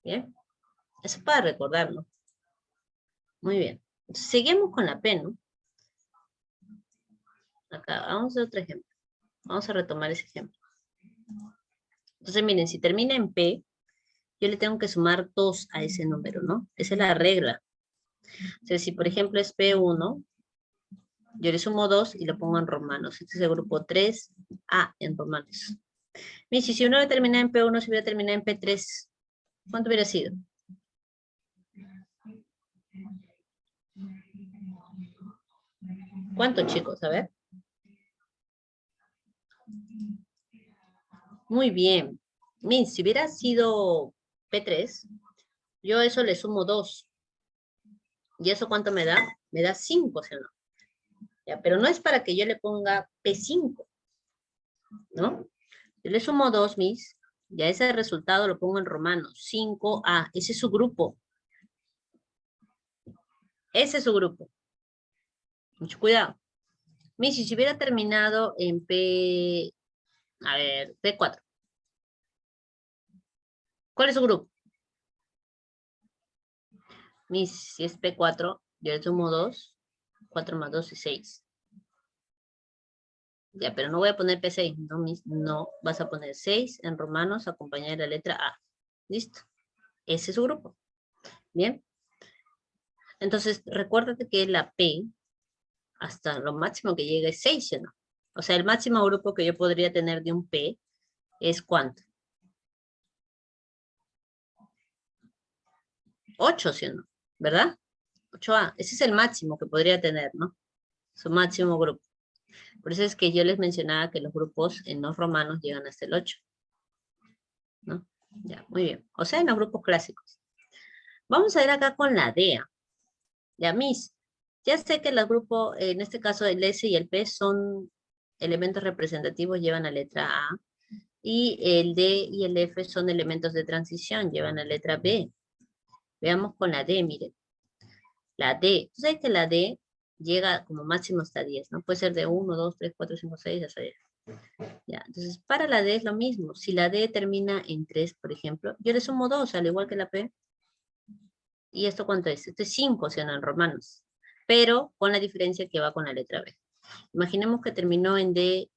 ¿Bien? Eso para recordarlo. Muy bien. Seguimos con la P, ¿no? Acá, vamos a hacer otro ejemplo. Vamos a retomar ese ejemplo. Entonces, miren, si termina en P, yo le tengo que sumar 2 a ese número, ¿no? Esa es la regla. O sea, si por ejemplo es P1, yo le sumo 2 y lo pongo en romanos. Este es el grupo 3A en romanos. Miren, si uno termina en P1, si hubiera terminado en P3, ¿cuánto hubiera sido? ¿Cuánto, chicos? A ver. Muy bien. Miren, si hubiera sido P3, yo a eso le sumo 2. ¿Y eso cuánto me da? Me da 5, ¿sí o no? Ya, pero no es para que yo le ponga P5, ¿no? Yo le sumo 2, ya ese resultado lo pongo en romanos. 5A, ese es su grupo. Ese es su grupo. Mucho cuidado. Si hubiera terminado en P4. ¿Cuál es su grupo? Si es P4, yo le sumo 2. 4 más 2 es 6. Ya, pero no voy a poner P6. No, no, vas a poner 6 en romanos acompañada de la letra A. ¿Listo? Ese es su grupo. Bien. Entonces, recuérdate que la P, hasta lo máximo que llega es 6, ¿no? O sea, el máximo grupo que yo podría tener de un P es ¿cuánto? 8, ¿sí o no? ¿Verdad? 8A. Ese es el máximo que podría tener, ¿no? Su máximo grupo. Por eso es que yo les mencionaba que los grupos en los romanos llegan hasta el 8, ¿no? Ya, muy bien. O sea, en los grupos clásicos. Vamos a ir acá con la DEA. Ya, Miss. Ya sé que los grupos, en este caso el S y el P son elementos representativos, llevan la letra A. Y el D y el F son elementos de transición, llevan la letra B. Veamos con la D, miren. La D. Tú sabes que la D llega como máximo hasta 10, ¿no? Puede ser de 1, 2, 3, 4, 5, 6, hasta 10. Ya, entonces para la D es lo mismo. Si la D termina en 3, por ejemplo, yo le sumo 2, al igual que la P. ¿Y esto cuánto es? Esto es 5, o sea, no en romanos. Pero con la diferencia que va con la letra B. Imaginemos que terminó en D,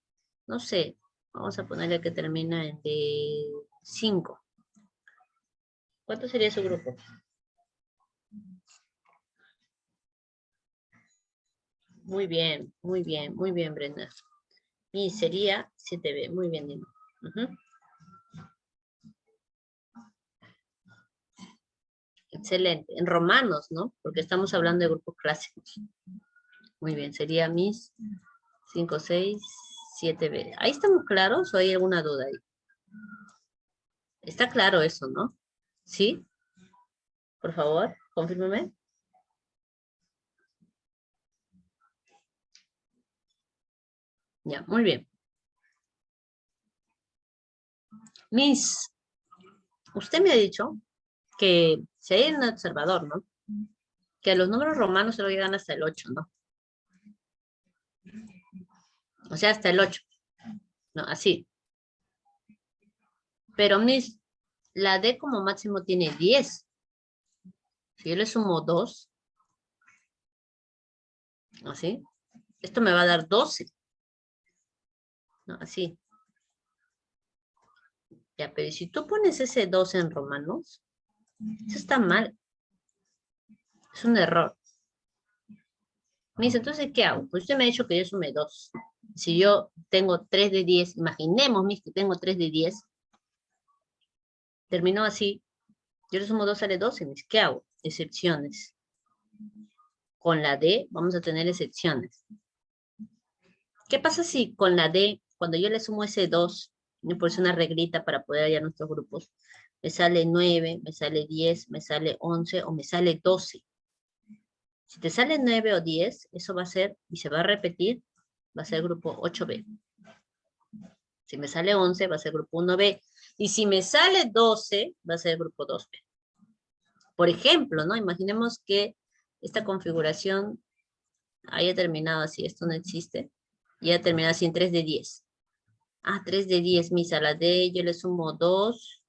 no sé, vamos a ponerle que termina en D5. ¿Cuánto sería su grupo? Muy bien, muy bien, muy bien, Brenda. Y sería 7B, muy bien, Dino. Excelente. En romanos, ¿no? Porque estamos hablando de grupos clásicos. Muy bien, sería mis 5, 6, 7B. ¿Ahí estamos claros o hay alguna duda ahí? Está claro eso, ¿no? ¿Sí? Por favor, confírmeme. Ya, muy bien. Miss, usted me ha dicho que si hay un observador, ¿no? Que los números romanos solo llegan hasta el 8, ¿no? O sea, hasta el 8. No, así. Pero Miss, la D como máximo tiene 10. Si yo le sumo 2, así, esto me va a dar 12. No, así. Ya, pero si tú pones ese 2 en romanos, eso está mal. Es un error. Me dice, entonces, ¿qué hago? Pues usted me ha dicho que yo sume 2. Si yo tengo 3 de 10, imaginemos, mis, que tengo 3 de 10, terminó así, yo le sumo 2, sale 12, mis, ¿qué hago? Excepciones. Con la D vamos a tener excepciones. ¿Qué pasa si con la D, cuando yo le sumo ese 2, me puse una reglita para poder hallar nuestros grupos, me sale 9, me sale 10, me sale 11 o me sale 12? Si te sale 9 o 10, eso va a ser, y se va a repetir, va a ser grupo 8B. Si me sale 11, va a ser grupo 1B. Y si me sale 12, va a ser grupo 2B. Por ejemplo, ¿no? Imaginemos que esta configuración haya terminado así, esto no existe, y haya terminado así en 3 de 10. Ah, 3 de 10, mis a la D, yo le sumo 2,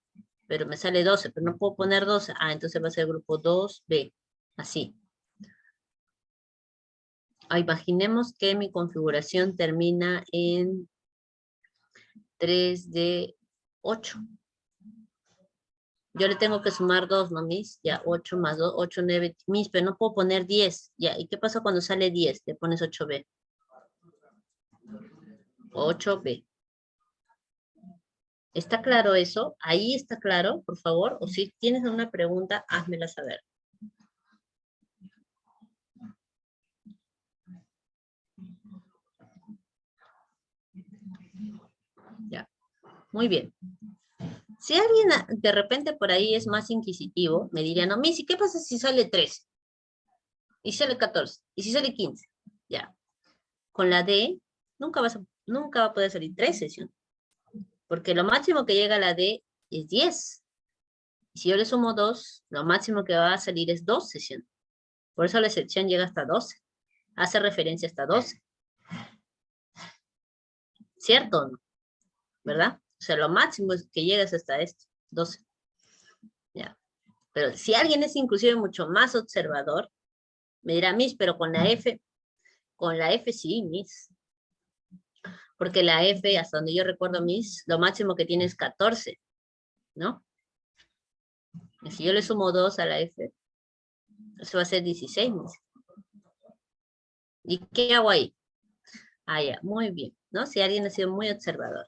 pero me sale 12, pero no puedo poner 12. Ah, entonces va a ser grupo 2B, así. Ah, imaginemos que mi configuración termina en 3 de 8. Yo le tengo que sumar 2, ¿no, mis? Ya, 8 más 2, 8, 9, mis, pero no puedo poner 10. Ya, ¿y qué pasa cuando sale 10? Le pones 8B. 8B. ¿Está claro eso? Ahí está claro, por favor. O si tienes alguna pregunta, házmela saber. Ya, muy bien. Si alguien de repente por ahí es más inquisitivo, me diría, no, Missy, ¿qué pasa si sale 13? Y si sale 14, y si sale 15. Ya, con la D nunca va a poder salir 13, ¿sí? Porque lo máximo que llega a la D es 10. Y si yo le sumo 2, lo máximo que va a salir es 12, ¿sí? Por eso la excepción llega hasta 12. Hace referencia hasta 12. ¿Cierto o no? ¿Verdad? O sea, lo máximo que llega es hasta esto, 12. Ya. Pero si alguien es inclusive mucho más observador, me dirá, Miss, pero con la F sí, Miss. Porque la F, hasta donde yo recuerdo, Miss, lo máximo que tiene es 14, ¿no? Y si yo le sumo 2 a la F, eso va a ser 16, Miss. ¿Y qué hago ahí? Ah, ya, muy bien. ¿no? Si alguien ha sido muy observador.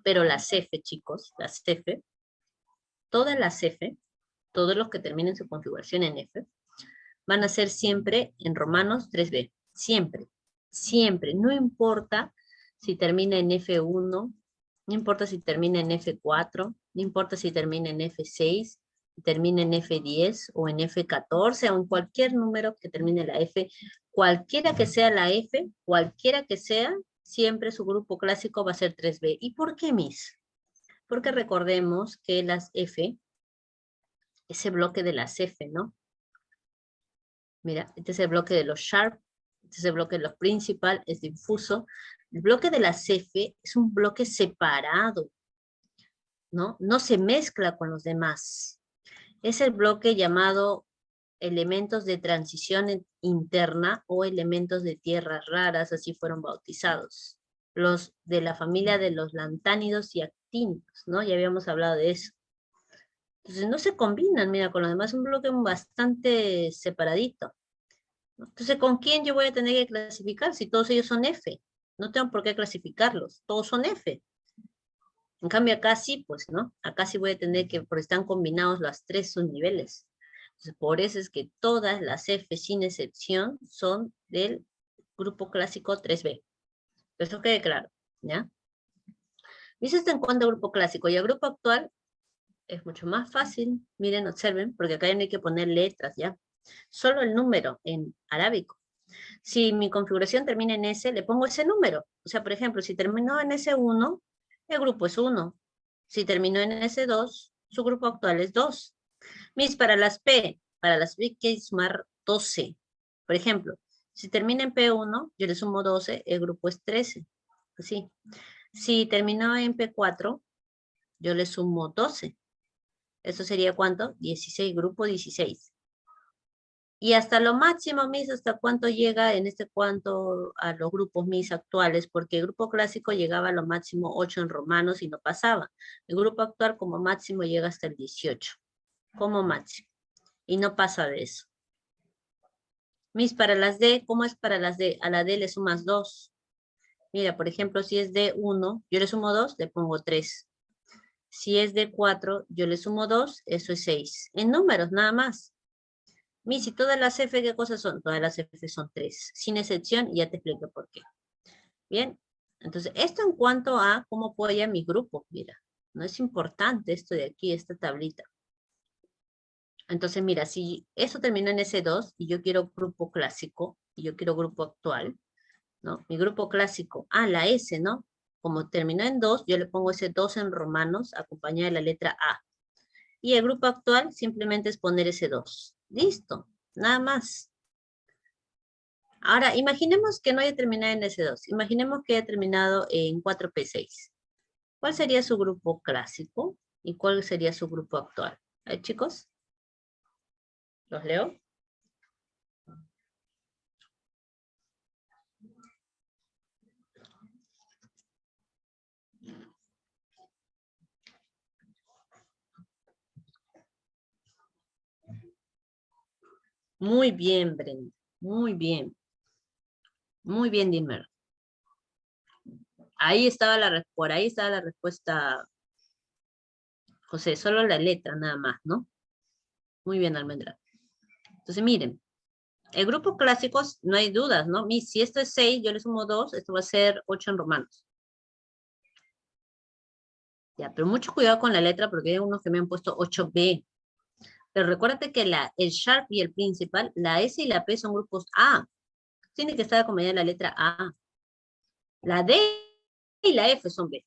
Pero las F, chicos, las F, todas las F, todos los que terminen su configuración en F, van a ser siempre en romanos 3b. Siempre, siempre. No importa si termina en F1, no importa si termina en F4, no importa si termina en F6, termina en F10 o en F14 o en cualquier número que termine la F, cualquiera que sea la F, cualquiera que sea, siempre su grupo clásico va a ser 3b. ¿Y por qué, Miss? Porque recordemos que las F, ese bloque de las F, ¿no? Mira, este es el bloque de los sharp, este es el bloque de los principal, es difuso. El bloque de las F es un bloque separado, ¿no? No se mezcla con los demás. Es el bloque llamado elementos de transición interna o elementos de tierras raras, así fueron bautizados. Los de la familia de los lantánidos y actínidos, ¿no? Ya habíamos hablado de eso. Entonces no se combinan, mira, con los demás, es un bloque bastante separadito. Entonces, ¿con quién yo voy a tener que clasificar si todos ellos son F? No tengo por qué clasificarlos, todos son F. En cambio acá sí, pues, ¿no? Acá sí voy a tener que, porque están combinados los tres subniveles. Entonces, por eso es que todas las F, sin excepción, son del grupo clásico 3b. Eso quede claro, ¿ya? Dice esto en cuanto al grupo clásico. Y el grupo actual es mucho más fácil. Miren, observen, porque acá no hay que poner letras, ¿ya? Solo el número en arábico. Si mi configuración termina en S, le pongo ese número. O sea, por ejemplo, si terminó en S1, el grupo es 1. Si terminó en S2, su grupo actual es 2. Mis, para las P hay que sumar 12. Por ejemplo, si termina en P1, yo le sumo 12, el grupo es 13. Así. Si terminó en P4, yo le sumo 12. ¿Eso sería cuánto? 16, grupo 16. Y hasta lo máximo, Miss, ¿hasta cuánto llega en este cuanto a los grupos Miss actuales? Porque el grupo clásico llegaba a lo máximo 8 en romanos y no pasaba. El grupo actual como máximo llega hasta el 18, como máximo. Y no pasa de eso. Miss, para las D, ¿cómo es para las D? A la D le sumas 2. Mira, por ejemplo, si es D1, yo le sumo 2, le pongo 3. Si es D4, yo le sumo 2, eso es 6. En números, nada más. Miss, ¿y todas las F qué cosas son? Todas las F son 3, sin excepción, y ya te explico por qué. Bien, entonces, esto en cuanto a cómo apoya mi grupo, mira, no es importante esto de aquí, esta tablita. Entonces, mira, si eso termina en S2 y yo quiero grupo clásico, y yo quiero grupo actual, ¿no? Mi grupo clásico, la S, ¿no? Como terminó en 2, yo le pongo ese 2 en romanos, acompañada de la letra A. Y el grupo actual simplemente es poner ese 2. Listo, nada más. Ahora, imaginemos que no haya terminado en S2. Imaginemos que haya terminado en 4P6. ¿Cuál sería su grupo clásico? ¿Y cuál sería su grupo actual? Chicos, ¿los leo? Muy bien, Brenda. Muy bien. Muy bien, Dimmer. Ahí estaba por ahí estaba la respuesta, José. Solo la letra, nada más, ¿no? Muy bien, Almendra. Entonces, miren. El grupo clásicos, no hay dudas, ¿no? Si esto es 6, yo le sumo 2, esto va a ser 8 en romanos. Ya, pero mucho cuidado con la letra porque hay unos que me han puesto 8B. Pero recuérdate que el sharp y el principal, la S y la P son grupos A. Tiene que estar acompañada de la letra A. La D y la F son B.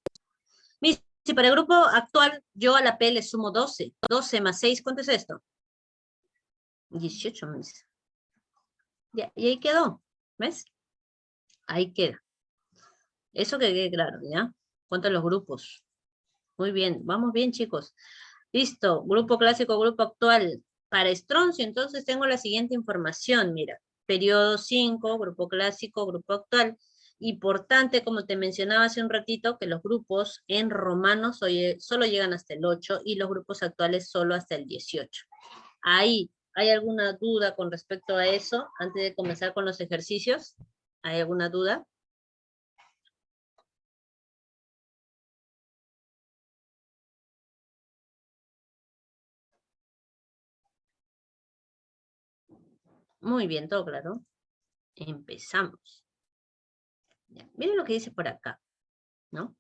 Si para el grupo actual yo a la P le sumo 12. 12 más 6, ¿cuánto es esto? 18 meses. Ya, y ahí quedó. ¿Ves? Ahí queda. Eso que quede claro, ¿ya? ¿Cuántos los grupos? Muy bien, vamos bien, chicos. Listo, grupo clásico, grupo actual. Para estroncio, entonces tengo la siguiente información, mira. Periodo 5, grupo clásico, grupo actual. Importante, como te mencionaba hace un ratito, que los grupos en romanos solo llegan hasta el 8 y los grupos actuales solo hasta el 18. Ahí, ¿hay alguna duda con respecto a eso antes de comenzar con los ejercicios? ¿Hay alguna duda? Muy bien, todo claro. Empezamos. Ya, miren lo que dice por acá, ¿no?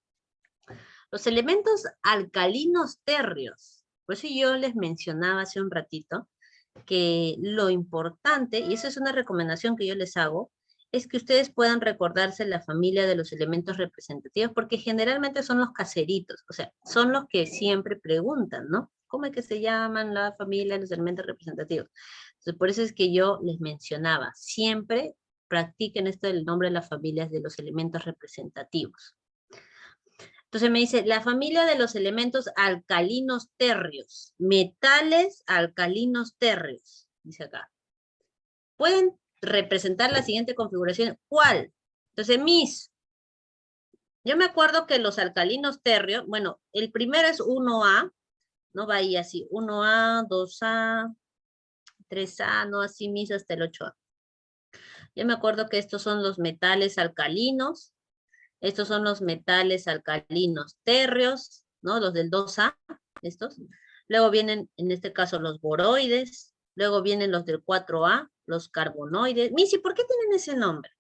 Los elementos alcalinos térreos. Por eso yo les mencionaba hace un ratito que lo importante, y eso es una recomendación que yo les hago, es que ustedes puedan recordarse la familia de los elementos representativos, porque generalmente son los caseritos, o sea, son los que siempre preguntan, ¿no? ¿Cómo es que se llaman la familia de los elementos representativos? Entonces, por eso es que yo les mencionaba, siempre practiquen esto del nombre de las familias de los elementos representativos. Entonces me dice, la familia de los elementos alcalinos térreos, metales alcalinos térreos, dice acá. Pueden representar la siguiente configuración. ¿Cuál? Entonces, yo me acuerdo que los alcalinos térreos, bueno, el primero es 1A, no va ahí así, 1A, 2A, 3A, no así hasta el 8A. Yo me acuerdo que estos son los metales alcalinos, estos son los metales alcalinos térreos, ¿no? Los del 2A, estos. Luego vienen, en este caso, los boroides. Luego vienen los del 4A, los carbonoides. Missy, ¿por qué tienen ese nombre?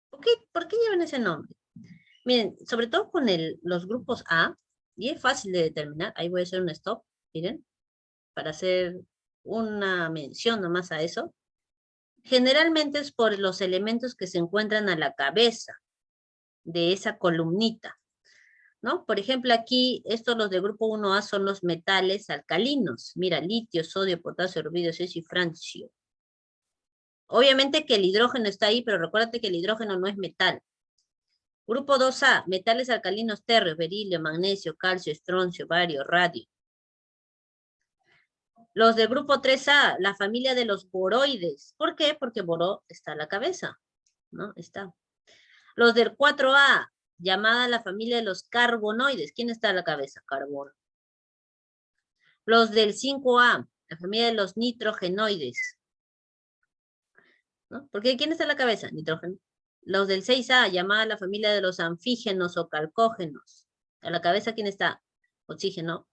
¿Por qué llevan ese nombre? Miren, sobre todo con los grupos A, y es fácil de determinar. Ahí voy a hacer un stop, miren, para hacer una mención nomás a eso. Generalmente es por los elementos que se encuentran a la cabeza de esa columnita, ¿no? Por ejemplo, aquí, estos los de grupo 1A son los metales alcalinos. Mira, litio, sodio, potasio, rubidio, cesio y francio. Obviamente que el hidrógeno está ahí, pero recuérdate que el hidrógeno no es metal. Grupo 2A, metales alcalinos térreos, berilio, magnesio, calcio, estroncio, bario, radio. Los de grupo 3A, la familia de los boroides. ¿Por qué? Porque boró está a la cabeza, ¿no? Está. Los del 4A, llamada la familia de los carbonoides. ¿Quién está a la cabeza? Carbono. Los del 5A, la familia de los nitrogenoides, ¿no? Porque ¿quién está en la cabeza? Nitrógeno. Los del 6A, llamada la familia de los anfígenos o calcógenos. A la cabeza, ¿quién está? Oxígeno.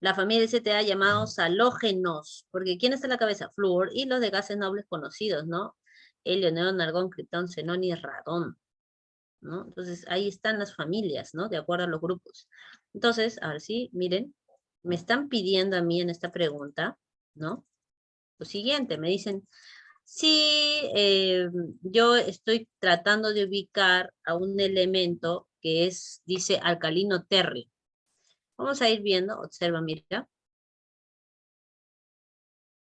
La familia del 7A, llamados halógenos. Porque ¿quién está en la cabeza? Flúor. Y los de gases nobles conocidos, ¿no? Helio, neón, argón, criptón, xenón y radón, ¿no? Entonces, ahí están las familias, ¿no? De acuerdo a los grupos. Entonces, a ver si, miren, me están pidiendo a mí en esta pregunta, ¿no? Lo siguiente, me dicen, sí, yo estoy tratando de ubicar a un elemento que es, dice, alcalino térreo. Vamos a ir viendo, observa, mira.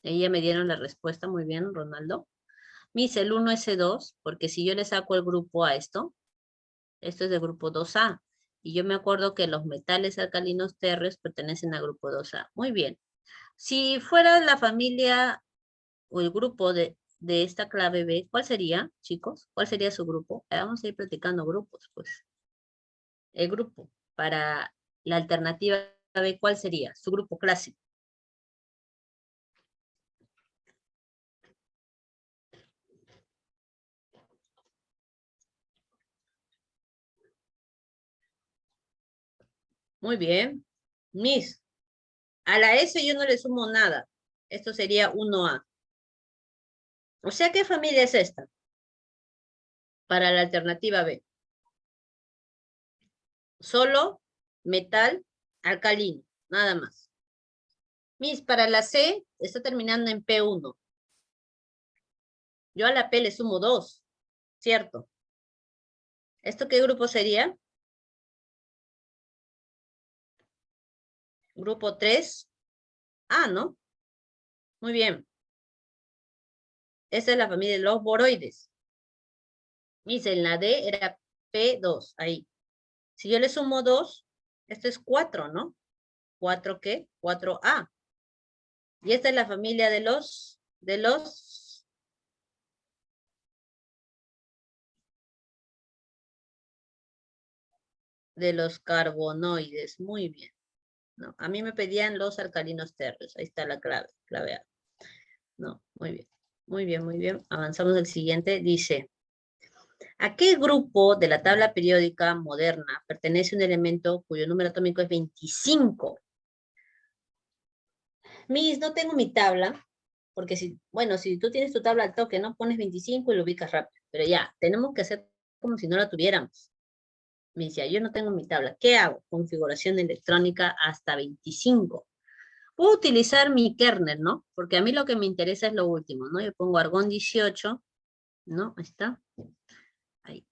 Ahí ya me dieron la respuesta, muy bien, Ronaldo. Me dice el 1S2, porque si yo le saco el grupo a esto es de grupo 2A. Y yo me acuerdo que los metales alcalinos térreos pertenecen al grupo 2A. Muy bien. Si fuera la familia o el grupo de esta clave B, ¿cuál sería, chicos? ¿Cuál sería su grupo? Vamos a ir practicando grupos, pues. El grupo para la alternativa B, ¿cuál sería? Su grupo clásico. Muy bien. Miss, a la S yo no le sumo nada. Esto sería 1A. O sea, ¿qué familia es esta? Para la alternativa B. Solo metal alcalino, nada más. Miss, para la C está terminando en P1. Yo a la P le sumo 2, ¿cierto? ¿Esto qué grupo sería? Grupo 3. Ah, ¿no? Muy bien. Esa es la familia de los boroides. Miss, en la D era P2, ahí. Si yo le sumo 2, esto es 4, ¿no? ¿4 qué? 4A. Y esta es la familia de los carbonoides. Muy bien. ¿No? A mí me pedían los alcalinos térreos. Ahí está la clave A. No, muy bien. Muy bien, muy bien. Avanzamos al siguiente. Dice, ¿a qué grupo de la tabla periódica moderna pertenece un elemento cuyo número atómico es 25? Miss, no tengo mi tabla, Porque si, bueno, si tú tienes tu tabla al toque, ¿no? Pones 25 y lo ubicas rápido. Pero ya, tenemos que hacer como si no la tuviéramos. Me decía, yo no tengo mi tabla. ¿Qué hago? Configuración electrónica hasta 25. Puedo utilizar mi kernel, ¿no? Porque a mí lo que me interesa es lo último, ¿no? Yo pongo Argón 18, ¿no? Ahí está. Ahí,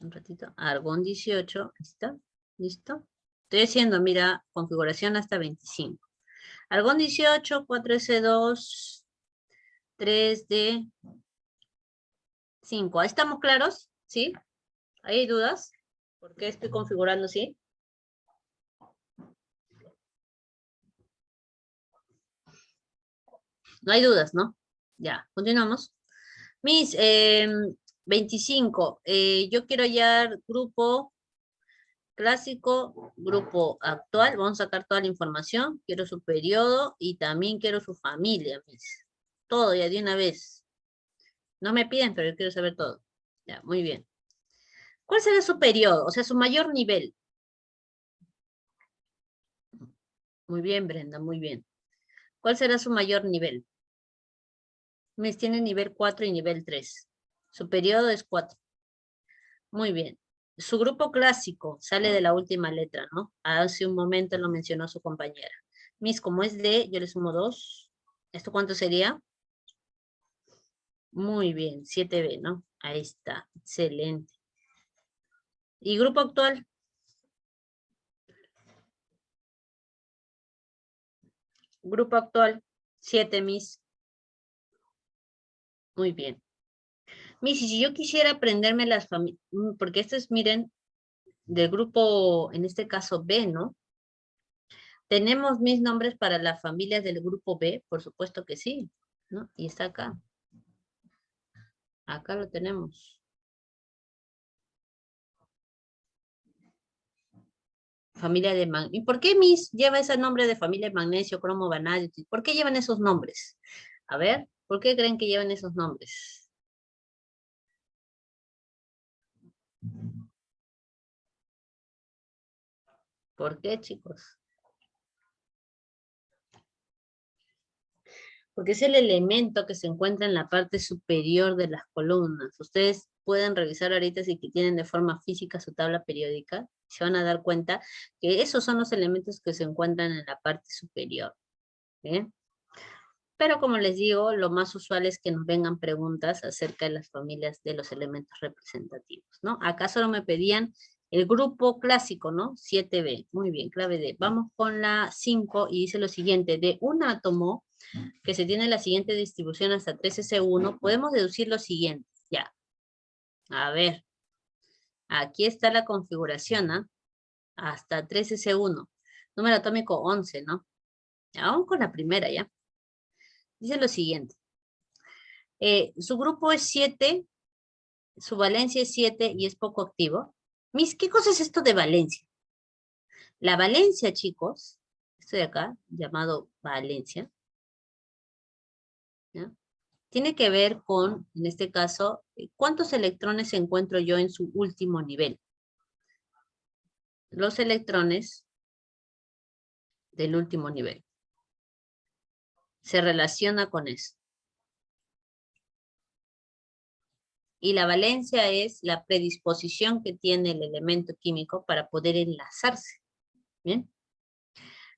un ratito. Argón 18, ahí está. ¿Listo? Estoy haciendo, mira, configuración hasta 25. Argón 18, 4S2, 3D, 5. ¿Ahí estamos claros? ¿Sí? ¿Hay dudas? ¿Por qué estoy configurando así? No hay dudas, ¿no? Ya, continuamos. Mis 25. Yo quiero hallar grupo clásico, grupo actual. Vamos a sacar toda la información. Quiero su periodo y también quiero su familia, mis. Todo ya de una vez. No me piden, pero yo quiero saber todo. Ya, muy bien. ¿Cuál será su periodo? O sea, su mayor nivel. Muy bien, Brenda, muy bien. ¿Cuál será su mayor nivel? Mis tiene nivel 4 y nivel 3. Su periodo es 4. Muy bien. Su grupo clásico sale de la última letra, ¿no? Hace un momento lo mencionó su compañera. Mis, como es D, yo le sumo 2. ¿Esto cuánto sería? Muy bien, 7B, ¿no? Ahí está, excelente. ¿Y grupo actual? Grupo actual, 7 mis. Muy bien. Mis, y si yo quisiera aprenderme las familias, porque esto es, miren, del grupo, en este caso B, ¿no? ¿Tenemos mis nombres para las familias del grupo B? Por supuesto que sí, ¿no? Y está acá. Acá lo tenemos. Familia de magnesio. ¿Y por qué mis lleva ese nombre de familia de magnesio, cromo, vanadio? ¿Por qué llevan esos nombres? A ver, ¿por qué creen que llevan esos nombres? ¿Por qué, chicos? Porque es el elemento que se encuentra en la parte superior de las columnas. Ustedes pueden revisar ahorita si tienen de forma física su tabla periódica. Se van a dar cuenta que esos son los elementos que se encuentran en la parte superior. ¿Bien? Pero como les digo, lo más usual es que nos vengan preguntas acerca de las familias de los elementos representativos, ¿no? Acá solo me pedían el grupo clásico, ¿no? 7B. Muy bien, clave D. Vamos con la 5 y dice lo siguiente. De un átomo que se tiene la siguiente distribución hasta 13C1, podemos deducir lo siguiente. Ya. A ver. Aquí está la configuración, ¿ah? Hasta 13C1. Número atómico 11, ¿no? Ya, vamos con la primera, ¿ya? Dice lo siguiente. Su grupo es 7, su valencia es 7 y es poco activo. Mis, ¿qué cosa es esto de valencia? La valencia, chicos, esto de acá, llamado valencia, ¿ya? Tiene que ver con, en este caso, cuántos electrones encuentro yo en su último nivel. Los electrones del último nivel. Se relaciona con eso. Y la valencia es la predisposición que tiene el elemento químico para poder enlazarse. ¿Bien?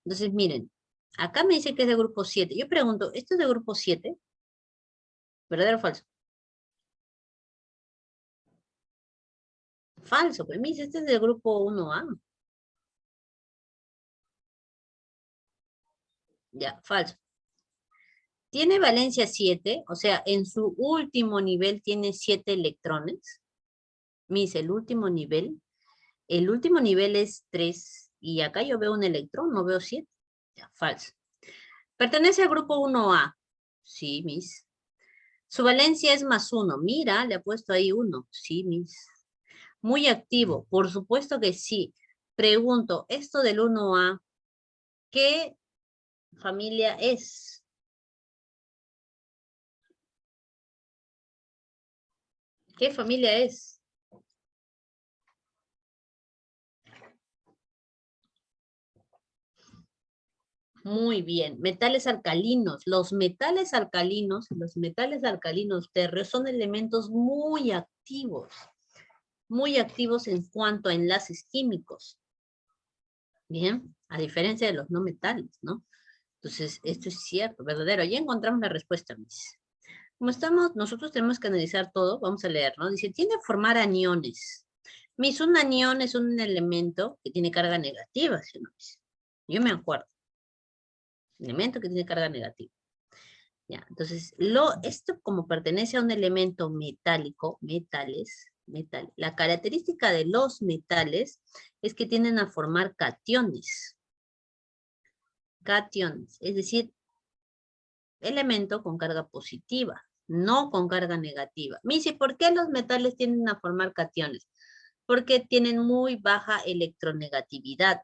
Entonces, miren, acá me dice que es de grupo 7. Yo pregunto, ¿esto es de grupo 7? ¿Verdadero o falso? Falso, pues me dice, este es del grupo 1A. Ya, falso. Tiene valencia 7, o sea, en su último nivel tiene 7 electrones. Me dice, el último nivel es 3, y acá yo veo un electrón, no veo 7. Ya, falso. Pertenece al grupo 1A. Sí, mis. Su valencia es +1. Mira, le ha puesto ahí 1. Sí, mis. Muy activo, por supuesto que sí. Pregunto, esto del 1A, ¿qué familia es? ¿Qué familia es? Muy bien. Metales alcalinos. Los metales alcalinos térreos son elementos muy activos en cuanto a enlaces químicos. Bien, a diferencia de los no metales, ¿no? Entonces, esto es cierto, verdadero. Ya encontramos la respuesta, Miss. Como estamos, nosotros tenemos que analizar todo, vamos a leer, ¿no? Dice, tiende a formar aniones. Miss, un anión es un elemento que tiene carga negativa, ¿sí o no, Miss? Yo me acuerdo. Elemento que tiene carga negativa. Ya, entonces, esto como pertenece a un elemento metálico, la característica de los metales es que tienden a formar cationes. Cationes, es decir, elemento con carga positiva, no con carga negativa. Missy, ¿por qué los metales tienden a formar cationes? Porque tienen muy baja electronegatividad.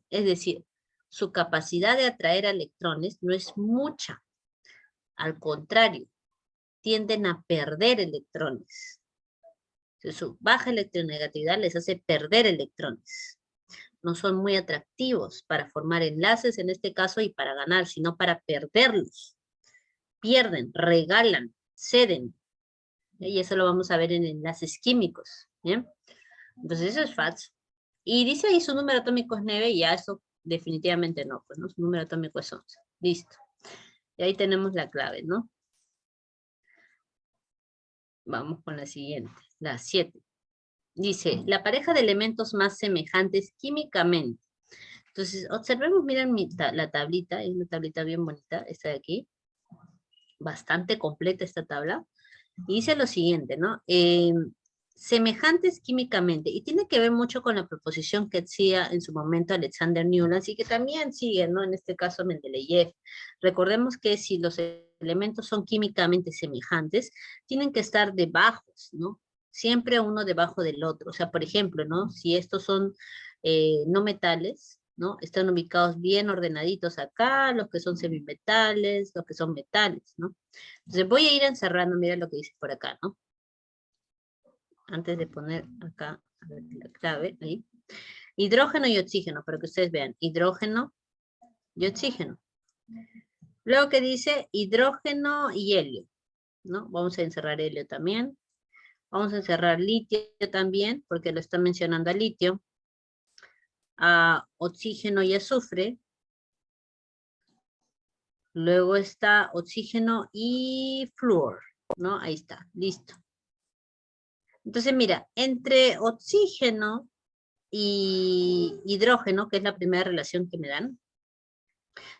Es decir, su capacidad de atraer electrones no es mucha. Al contrario, tienden a perder electrones. Entonces, su baja electronegatividad les hace perder electrones. No son muy atractivos para formar enlaces en este caso y para ganar, sino para perderlos. Pierden, regalan, ceden. Y eso lo vamos a ver en enlaces químicos. ¿Bien? Entonces eso es falso. Y dice ahí su número atómico es 9 y ya eso definitivamente no, pues no, su número atómico es 11. Listo. Y ahí tenemos la clave, ¿no? Vamos con la siguiente, la 7. Dice, la pareja de elementos más semejantes químicamente. Entonces, observemos, miren la tablita, es una tablita bien bonita, esta de aquí. Bastante completa esta tabla. Y dice lo siguiente, ¿no? Semejantes químicamente. Y tiene que ver mucho con la proposición que hacía en su momento Alexander Newland, y que también sigue, ¿no? En este caso Mendeleev. Recordemos que si los elementos son químicamente semejantes, tienen que estar debajo, ¿no? Siempre uno debajo del otro. O sea, por ejemplo, ¿no? Si estos son no metales, ¿no? Están ubicados bien ordenaditos acá, los que son semimetales, los que son metales, ¿no? Entonces voy a ir encerrando, mira lo que dice por acá, ¿no? Antes de poner acá a ver, la clave, ahí. Hidrógeno y oxígeno, para que ustedes vean. Hidrógeno y oxígeno. Luego que dice hidrógeno y helio, ¿no? Vamos a encerrar helio también. Vamos a encerrar litio también, porque lo está mencionando a litio. A oxígeno y azufre. Luego está oxígeno y flúor, ¿no? Ahí está, listo. Entonces, mira, entre oxígeno y hidrógeno, que es la primera relación que me dan,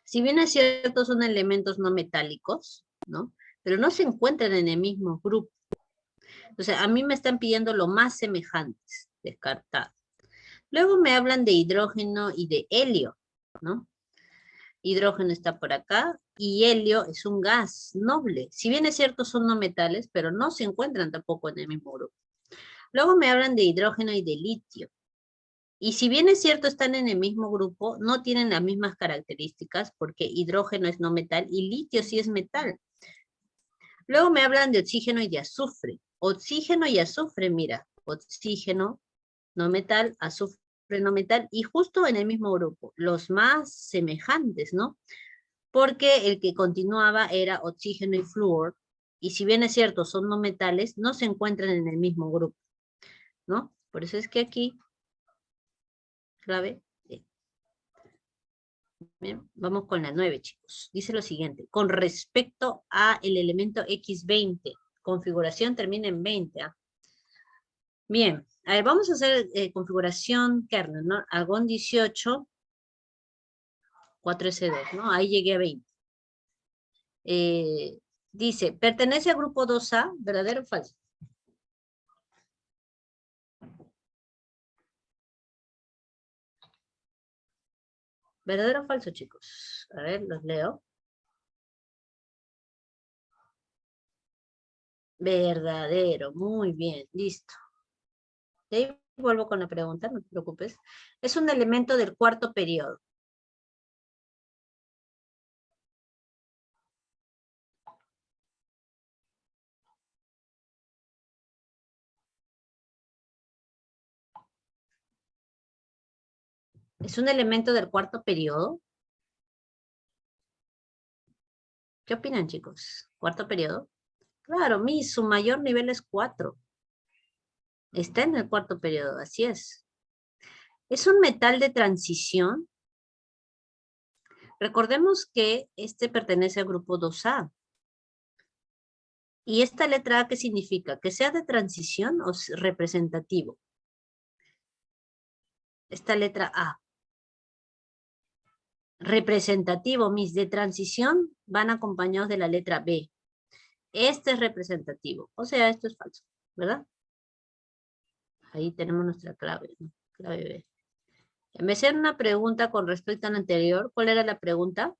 si bien es cierto, son elementos no metálicos, ¿no? Pero no se encuentran en el mismo grupo. O sea, a mí me están pidiendo lo más semejantes, descartado. Luego me hablan de hidrógeno y de helio, ¿no? Hidrógeno está por acá y helio es un gas noble. Si bien es cierto, son no metales, pero no se encuentran tampoco en el mismo grupo. Luego me hablan de hidrógeno y de litio. Y si bien es cierto, están en el mismo grupo, no tienen las mismas características porque hidrógeno es no metal y litio sí es metal. Luego me hablan de oxígeno y de azufre. Oxígeno y azufre, mira, oxígeno, no metal, azufre, no metal, y justo en el mismo grupo, los más semejantes, ¿no? Porque el que continuaba era oxígeno y flúor, y si bien es cierto, son no metales, no se encuentran en el mismo grupo, ¿no? Por eso es que aquí, clave, bien, vamos con la 9, chicos. Dice lo siguiente, con respecto a el elemento X20, configuración termina en 20, ¿ah? Bien, a ver, vamos a hacer configuración kernel, ¿no? Argón 18, 4S2, ¿no? Ahí llegué a 20. Dice, pertenece al grupo 2A, ¿verdadero o falso? ¿Verdadero o falso, chicos? A ver, los leo. Verdadero, muy bien, listo. De ahí vuelvo con la pregunta, no te preocupes. Es un elemento del cuarto periodo. Es un elemento del cuarto periodo. ¿Qué opinan, chicos? ¿Cuarto periodo? Claro, su mayor nivel es 4. Está en el cuarto periodo, así es. ¿Es un metal de transición? Recordemos que este pertenece al grupo 2A. ¿Y esta letra A qué significa? ¿Que sea de transición o representativo? Esta letra A. Representativo, de transición van acompañados de la letra B. Este es representativo, o sea, esto es falso, ¿verdad? Ahí tenemos nuestra clave, ¿no? Clave B. En vez de ser una pregunta con respecto a la anterior, ¿cuál era la pregunta?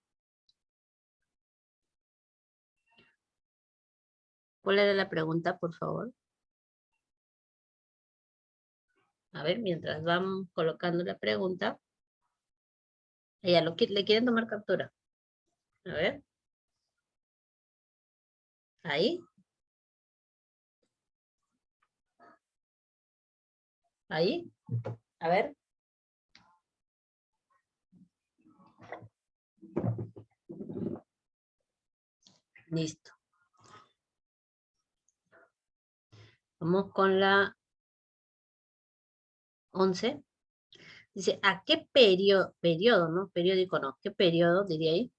¿Cuál era la pregunta, por favor? A ver, mientras vamos colocando la pregunta. Ella le quieren tomar captura. A ver. Ahí. Ahí. A ver. Listo. Vamos con la 11. Dice, ¿a qué periodo, no? Periódico no. ¿Qué periodo, diría ahí?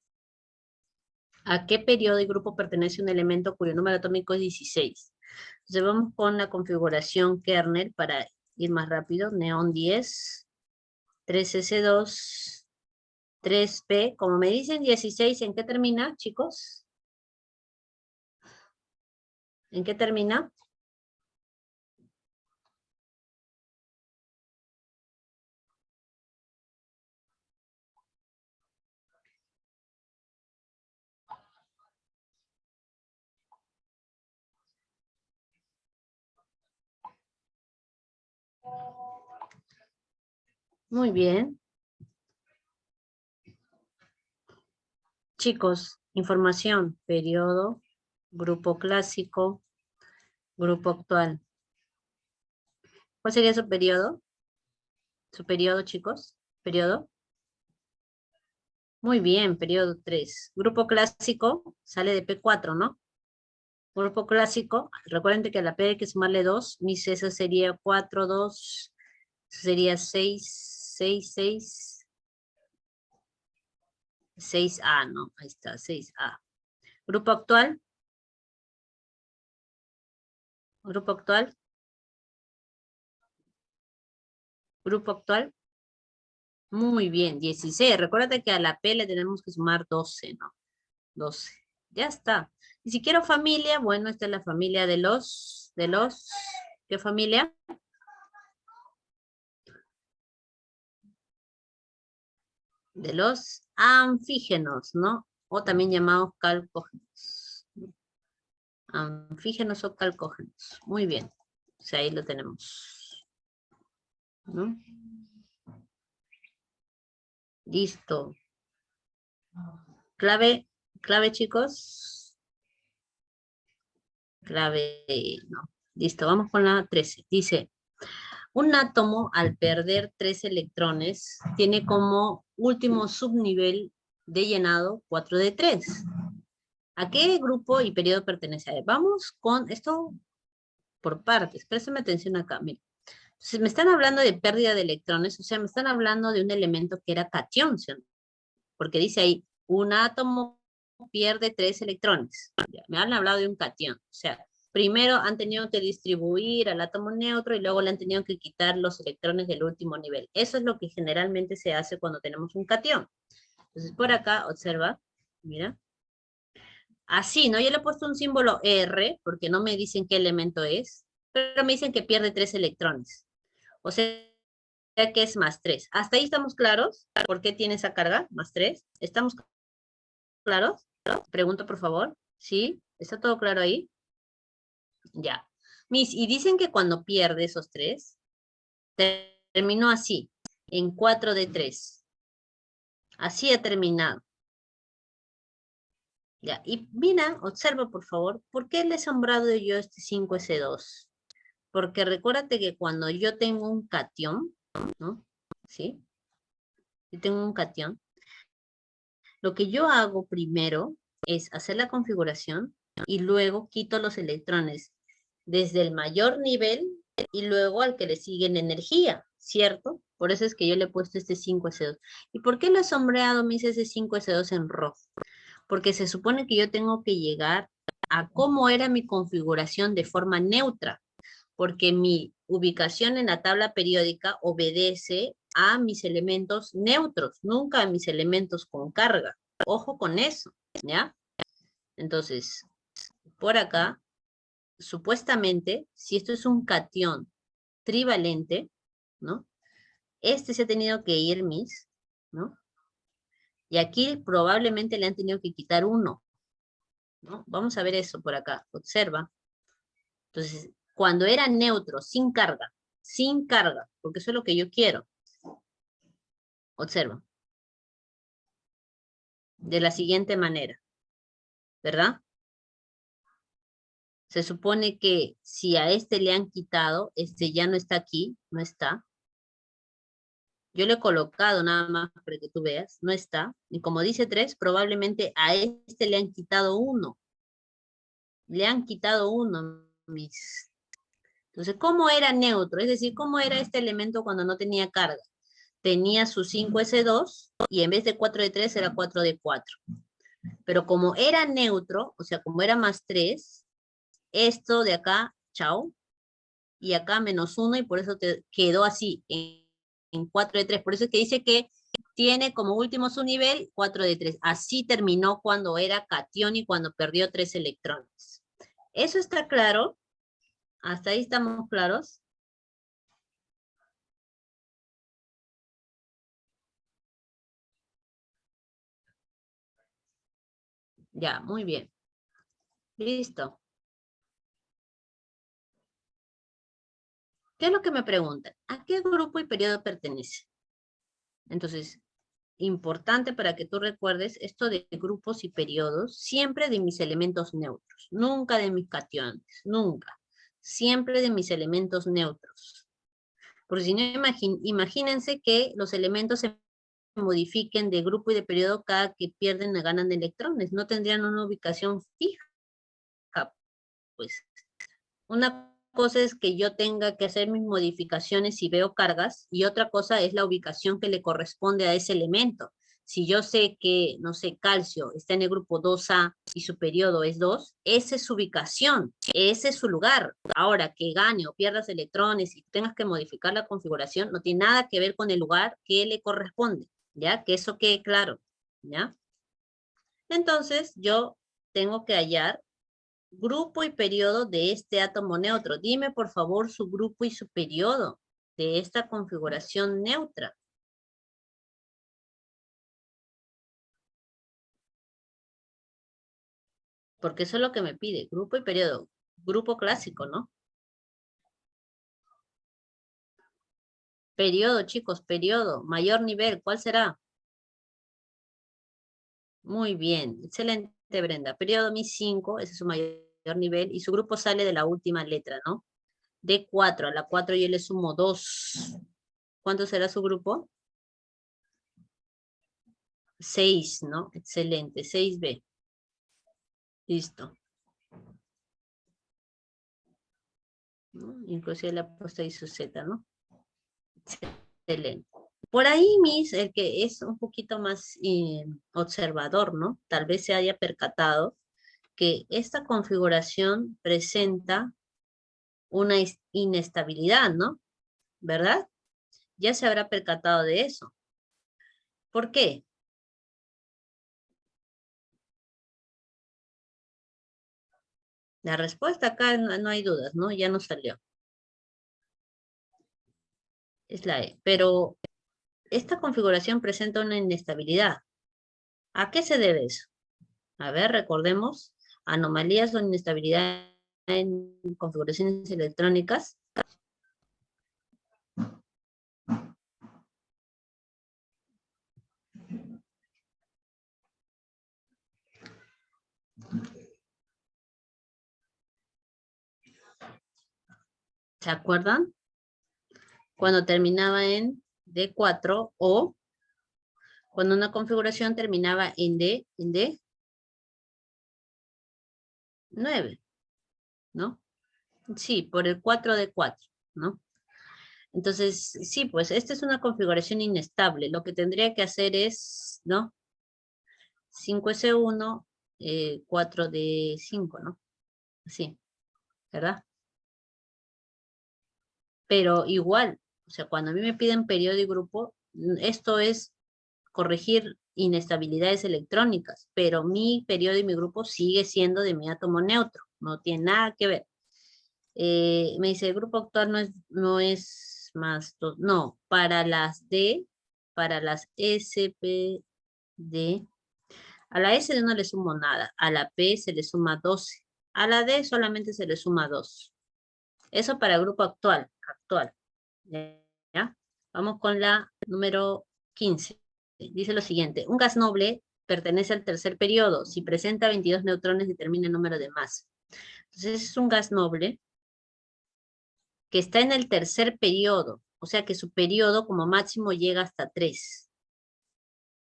¿A qué periodo y grupo pertenece un elemento cuyo número atómico es 16? Entonces vamos con la configuración kernel para ir más rápido. Neón 10, 3S2, 3P. Como me dicen 16, ¿en qué termina, chicos? ¿En qué termina? Muy bien. Chicos, información, periodo, grupo clásico, grupo actual. ¿Cuál sería su periodo? ¿Su periodo, chicos? ¿Periodo? Muy bien, periodo 3. Grupo clásico sale de P4, ¿no? Grupo clásico, recuerden que a la P hay que sumarle 2, mis eso sería 4, 2, sería 6, 6, 6, 6A, ¿no? Ahí está, 6A. Grupo actual. Grupo actual. Grupo actual. Muy bien, 16. Recuérdate que a la P le tenemos que sumar 12, ¿no? 12. Ya está. Y si quiero familia, bueno, esta es la familia ¿qué familia? De los anfígenos, ¿no? O también llamados calcógenos. Anfígenos o calcógenos. Muy bien. O sea, ahí lo tenemos. ¿No? Listo. Clave, chicos. Clave, no. Listo, vamos con la 13. Dice, un átomo al perder 3 electrones tiene como último subnivel de llenado 4 de 3. ¿A qué grupo y periodo pertenece? A ver, vamos con esto por partes. Préstame atención acá, mira. Si me están hablando de pérdida de electrones, o sea, me están hablando de un elemento que era catión, ¿sí? Porque dice ahí, un átomo pierde 3 electrones. Ya, me han hablado de un catión. O sea, primero han tenido que distribuir al átomo neutro y luego le han tenido que quitar los electrones del último nivel. Eso es lo que generalmente se hace cuando tenemos un catión. Entonces, por acá, observa, mira. Así, ¿no? Yo le he puesto un símbolo R, porque no me dicen qué elemento es, pero me dicen que pierde 3 electrones. O sea que es más 3. ¿Hasta ahí estamos claros? ¿Por qué tiene esa carga? Más 3. ¿Estamos claros? Pregunto, por favor. ¿Sí? ¿Está todo claro ahí? Ya. Y dicen que cuando pierde esos 3, terminó así, en 4 de 3. Así ha terminado. Ya. Y mira, observa, por favor, ¿por qué le he nombrado yo este 5S2? Porque recuérdate que cuando yo tengo un catión, ¿no? ¿Sí? Yo tengo un catión. Lo que yo hago primero es hacer la configuración y luego quito los electrones desde el mayor nivel y luego al que le sigue en energía, ¿cierto? Por eso es que yo le he puesto este 5S2. ¿Y por qué lo he sombreado, mis, ese 5S2 en rojo? Porque se supone que yo tengo que llegar a cómo era mi configuración de forma neutra, porque mi ubicación en la tabla periódica obedece a mis elementos neutros, nunca a mis elementos con carga. Ojo con eso, ¿ya? Entonces, por acá, supuestamente, si esto es un catión trivalente, ¿no? Este se ha tenido que ir, mis, ¿no? Y aquí probablemente le han tenido que quitar uno, ¿no? Vamos a ver eso por acá, observa. Entonces, cuando era neutro, sin carga, porque eso es lo que yo quiero, observa, de la siguiente manera, ¿verdad? Se supone que si a este le han quitado, este ya no está aquí, no está. Yo le he colocado nada más para que tú veas, no está. Y como dice 3, probablemente a este le han quitado uno. Le han quitado uno, mis. Entonces, ¿cómo era neutro? Es decir, ¿cómo era este elemento cuando no tenía carga? Tenía su 5S2 y en vez de 4 de 3 era 4 de 4. Pero como era neutro, o sea, como era más 3, esto de acá, chao, y acá menos 1 y por eso te quedó así en 4 de 3. Por eso es que dice que tiene como último su nivel 4 de 3. Así terminó cuando era catión y cuando perdió 3 electrones. ¿Eso está claro? ¿Hasta ahí estamos claros? Ya, muy bien. Listo. ¿Qué es lo que me preguntan? ¿A qué grupo y periodo pertenece? Entonces, importante para que tú recuerdes esto de grupos y periodos, siempre de mis elementos neutros, nunca de mis cationes, nunca. Siempre de mis elementos neutros. Porque si no, imagínense que los elementos se modifiquen de grupo y de periodo cada que pierden o ganan de electrones. No tendrían una ubicación fija, pues. Una cosa es que yo tenga que hacer mis modificaciones si veo cargas y otra cosa es la ubicación que le corresponde a ese elemento. Si yo sé que, no sé, calcio está en el grupo 2A y su periodo es 2, esa es su ubicación, ese es su lugar. Ahora, que gane o pierdas electrones y tengas que modificar la configuración, no tiene nada que ver con el lugar que le corresponde, ¿ya? Que eso quede claro, ¿ya? Entonces, yo tengo que hallar grupo y periodo de este átomo neutro. Dime, por favor, su grupo y su periodo de esta configuración neutra. Porque eso es lo que me pide, grupo y periodo. Grupo clásico, ¿no? Periodo, chicos, periodo. Mayor nivel, ¿cuál será? Muy bien, excelente, Brenda. Periodo Mi 5, ese es su mayor nivel, y su grupo sale de la última letra, ¿no? D4, a la 4 yo le sumo 2. ¿Cuánto será su grupo? 6, ¿no? Excelente, 6B. Listo. ¿No? Inclusive le ha puesto ahí su Z, ¿no? Excelente. Por ahí, Miss, el que es un poquito más observador, ¿no? Tal vez se haya percatado que esta configuración presenta una inestabilidad, ¿no? ¿Verdad? Ya se habrá percatado de eso. ¿Por qué? La respuesta acá no hay dudas, ¿no? Ya nos salió. Es la E. Pero esta configuración presenta una inestabilidad. ¿A qué se debe eso? A ver, recordemos, anomalías o inestabilidad en configuraciones electrónicas. ¿Se acuerdan? Cuando terminaba en D4 o cuando una configuración terminaba en D, 9, ¿no? Sí, por el 4D4, ¿no? Entonces, sí, pues esta es una configuración inestable. Lo que tendría que hacer es, ¿no? 5S1, 4D5, ¿no? Así, ¿verdad? Pero igual, o sea, cuando a mí me piden periodo y grupo, esto es corregir inestabilidades electrónicas, pero mi periodo y mi grupo sigue siendo de mi átomo neutro, no tiene nada que ver. Me dice, el grupo actual no es más, no, para las SPD, a la SD no le sumo nada, a la P se le suma 12, a la D solamente se le suma 2. Eso para el grupo actual. ¿Ya? Vamos con la número 15. Dice lo siguiente, un gas noble pertenece al tercer periodo. Si presenta 22 neutrones, determina el número de masa. Entonces es un gas noble que está en el tercer periodo, o sea que su periodo como máximo llega hasta 3,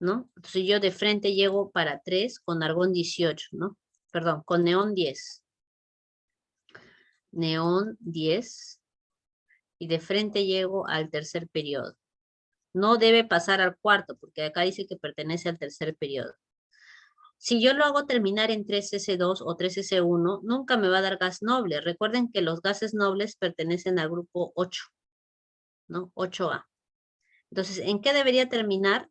¿no? Entonces yo de frente llego para 3 con argón 18, ¿no? Perdón, con neón 10. Neón 10 y de frente llego al tercer periodo. No debe pasar al cuarto, porque acá dice que pertenece al tercer periodo. Si yo lo hago terminar en 3S2 o 3S1, nunca me va a dar gas noble. Recuerden que los gases nobles pertenecen al grupo 8, ¿no? 8A. Entonces, ¿en qué debería terminar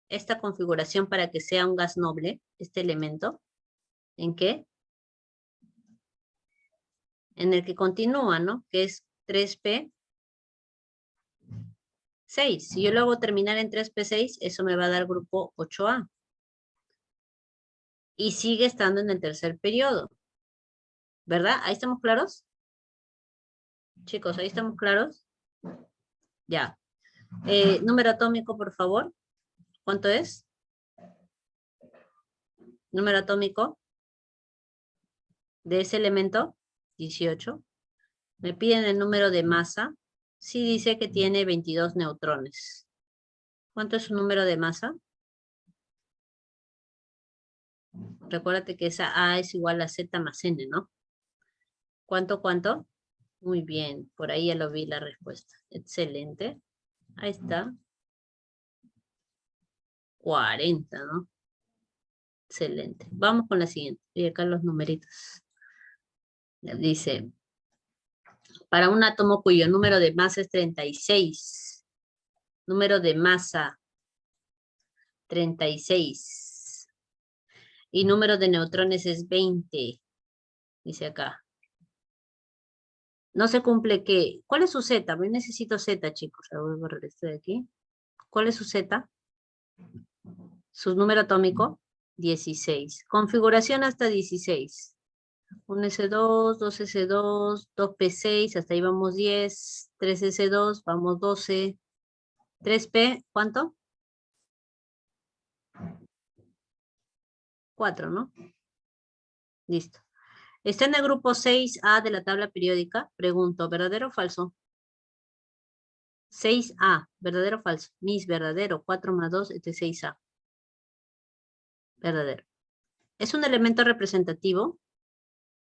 esta configuración para que sea un gas noble, este elemento? ¿En qué? En el que continúa, ¿no? Que es 3P6. Si yo lo hago terminar en 3P6, eso me va a dar grupo 8A. Y sigue estando en el tercer periodo. ¿Verdad? ¿Ahí estamos claros? Chicos, ¿ahí estamos claros? Ya. Número atómico, por favor. ¿Cuánto es? Número atómico de ese elemento, 18. Me piden el número de masa. Sí dice que tiene 22 neutrones. ¿Cuánto es su número de masa? Recuérdate que esa A es igual a Z más N, ¿no? ¿Cuánto? Muy bien, por ahí ya lo vi la respuesta. Excelente. Ahí está. 40, ¿no? Excelente. Vamos con la siguiente. Y acá los numeritos. Dice, para un átomo cuyo número de masa es 36. Número de masa 36. Y número de neutrones es 20. Dice acá. No se cumple que... ¿Cuál es su Z? Yo necesito Z, chicos. Voy a borrar esto de aquí. ¿Cuál es su Z? Su número atómico, 16. Configuración hasta 16. Un S2, 2S2, 2P6, hasta ahí vamos 10, 3S2, vamos 12, 3P, ¿cuánto? 4, ¿no? Listo. ¿Está en el grupo 6A de la tabla periódica? Pregunto, ¿verdadero o falso? 6A, ¿verdadero o falso? Mis, verdadero, 4 más 2 es de 6A. Verdadero. ¿Es un elemento representativo?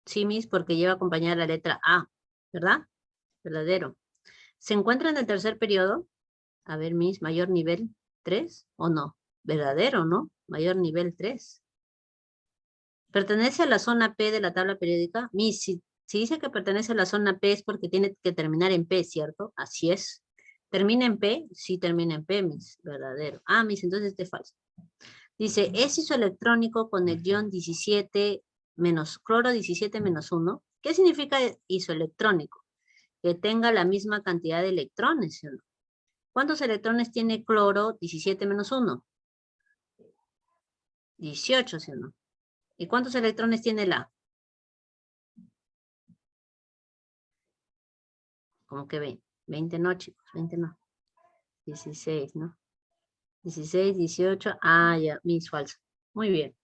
Sí, mis, porque lleva acompañada la letra A, ¿verdad? Verdadero. ¿Se encuentra en el tercer periodo? A ver, mis, mayor nivel 3 o no. Verdadero, ¿no? Mayor nivel 3. ¿Pertenece a la zona P de la tabla periódica? Mis, si dice que pertenece a la zona P es porque tiene que terminar en P, ¿cierto? Así es. ¿Termina en P? Sí, termina en P, mis. Verdadero. Ah, mis, entonces este es falso. Dice, es isoelectrónico con el ion 17 menos cloro 17 menos 1. ¿Qué significa isoelectrónico? Que tenga la misma cantidad de electrones, ¿sí o no? ¿Cuántos electrones tiene cloro 17 menos 1? 18, ¿sí o no? ¿Y cuántos electrones tiene la? Como que 20. 20 no, chicos, 20 no. 16, ¿no? 16, 18. Ah, ya, mis falso. Muy bien.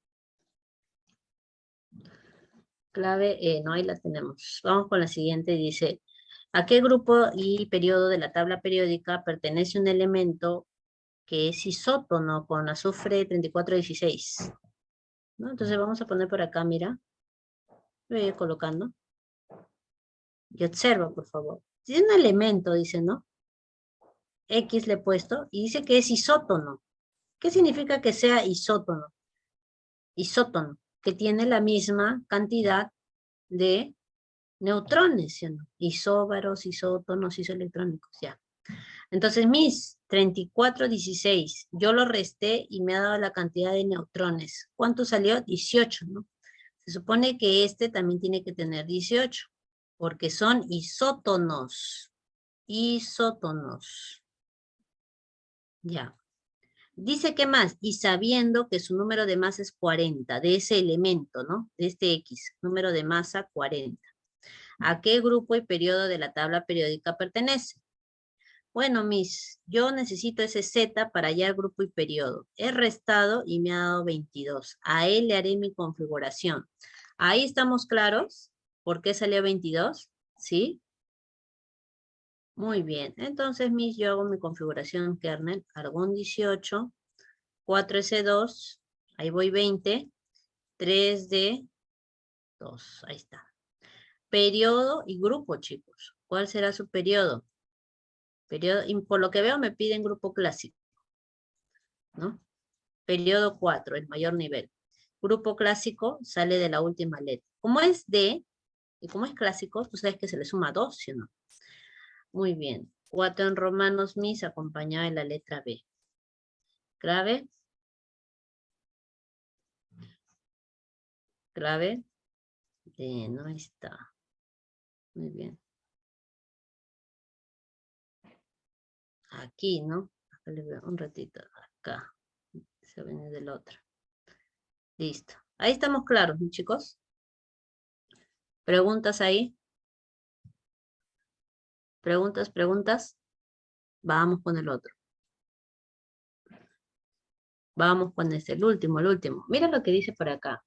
Clave, no, ahí la tenemos. Vamos con la siguiente, dice, ¿a qué grupo y periodo de la tabla periódica pertenece un elemento que es isótono con azufre 3416? ¿No? Entonces vamos a poner por acá, mira. Voy a ir colocando. Y observa, por favor. Tiene un elemento, dice, ¿no? X le he puesto y dice que es isótono. ¿Qué significa que sea isótono? Isótono, que tiene la misma cantidad de neutrones, ¿sí o no? Isóbaros, isótonos, isoelectrónicos, ya. Entonces, mis 3416, yo lo resté y me ha dado la cantidad de neutrones. ¿Cuánto salió? 18, ¿no? Se supone que este también tiene que tener 18, porque son isótonos. Isótonos. Ya. Dice que más, y sabiendo que su número de masa es 40, de ese elemento, ¿no? De este X, número de masa 40. ¿A qué grupo y periodo de la tabla periódica pertenece? Bueno, yo necesito ese Z para hallar grupo y periodo. He restado y me ha dado 22. A él le haré mi configuración. Ahí estamos claros. ¿Por qué salió 22? ¿Sí? Muy bien. Entonces, yo hago mi configuración kernel, argón 18, 4S2, ahí voy 20, 3D2, ahí está. Periodo y grupo, chicos. ¿Cuál será su periodo? Periodo, y por lo que veo me piden grupo clásico, ¿no? Periodo 4, el mayor nivel. Grupo clásico sale de la última letra. Como es D, y como es clásico, tú sabes que se le suma 2, ¿sí o no? Muy bien. 4 en romanos mis acompañada de la letra B. Clave. Clave. No está. Muy bien. Aquí, ¿no? Acá le veo un ratito. Acá. Se viene del otro. Listo. Ahí estamos claros, mis chicos. ¿Preguntas ahí? ¿Preguntas, preguntas? Vamos con el otro. Vamos con este, el último, el último. Mira lo que dice por acá.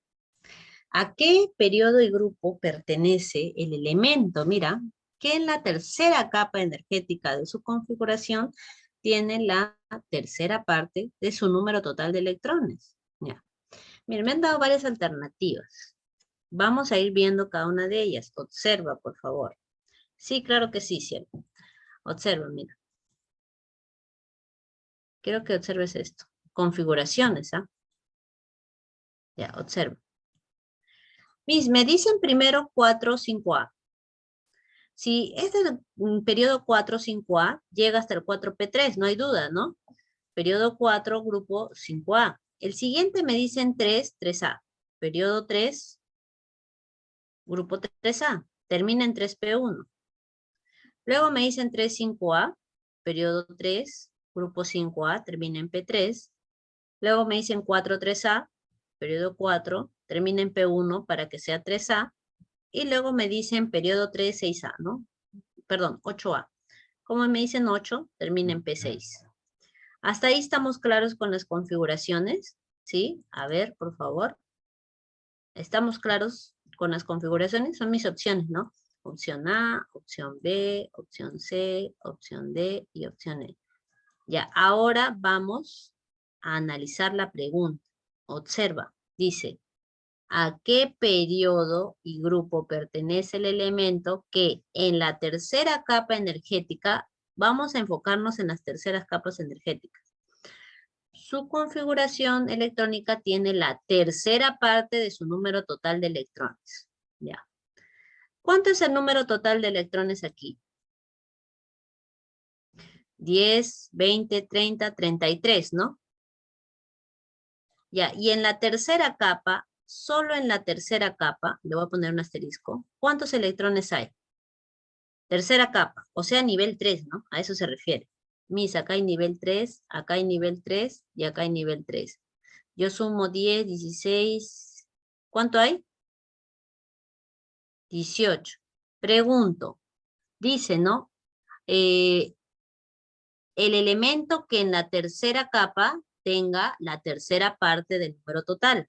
¿A qué periodo y grupo pertenece el elemento? Mira, que en la tercera capa energética de su configuración tiene la tercera parte de su número total de electrones. Ya. Mira, me han dado varias alternativas. Vamos a ir viendo cada una de ellas. Observa, por favor. Sí, claro que sí, cierto. Observa, mira. Quiero que observes esto. Configuraciones, ¿ah? Ya, observa. Me dicen primero 4, 5A. Si es del periodo 4, 5A, llega hasta el 4P3, no hay duda, ¿no? Periodo 4, grupo 5A. El siguiente me dicen 3, 3A. Periodo 3, grupo 3A. Termina en 3P1. Luego me dicen 3, 5A. Periodo 3, grupo 5A, termina en P3. Luego me dicen 4, 3A. Periodo 4, termina en P1 para que sea 3A. Y luego me dicen periodo 3, 6A, ¿no? Perdón, 8A. Como me dicen 8, termina en P6. Hasta ahí estamos claros con las configuraciones, ¿sí? A ver, por favor. ¿Estamos claros con las configuraciones? Son mis opciones, ¿no? Opción A, opción B, opción C, opción D y opción E. Ya, ahora vamos a analizar la pregunta. Observa, dice, ¿a qué periodo y grupo pertenece el elemento que en la tercera capa energética, vamos a enfocarnos en las terceras capas energéticas? Su configuración electrónica tiene la tercera parte de su número total de electrones. Ya. ¿Cuánto es el número total de electrones aquí? 10, 20, 30, 33, ¿no? Ya, y en la tercera capa, solo en la tercera capa, le voy a poner un asterisco, ¿cuántos electrones hay? Tercera capa, o sea, nivel 3, ¿no? A eso se refiere. Acá hay nivel 3, acá hay nivel 3 y acá hay nivel 3. Yo sumo 10, 16, ¿cuánto hay? 18. Pregunto, dice, ¿no? El elemento que en la tercera capa tenga la tercera parte del número total.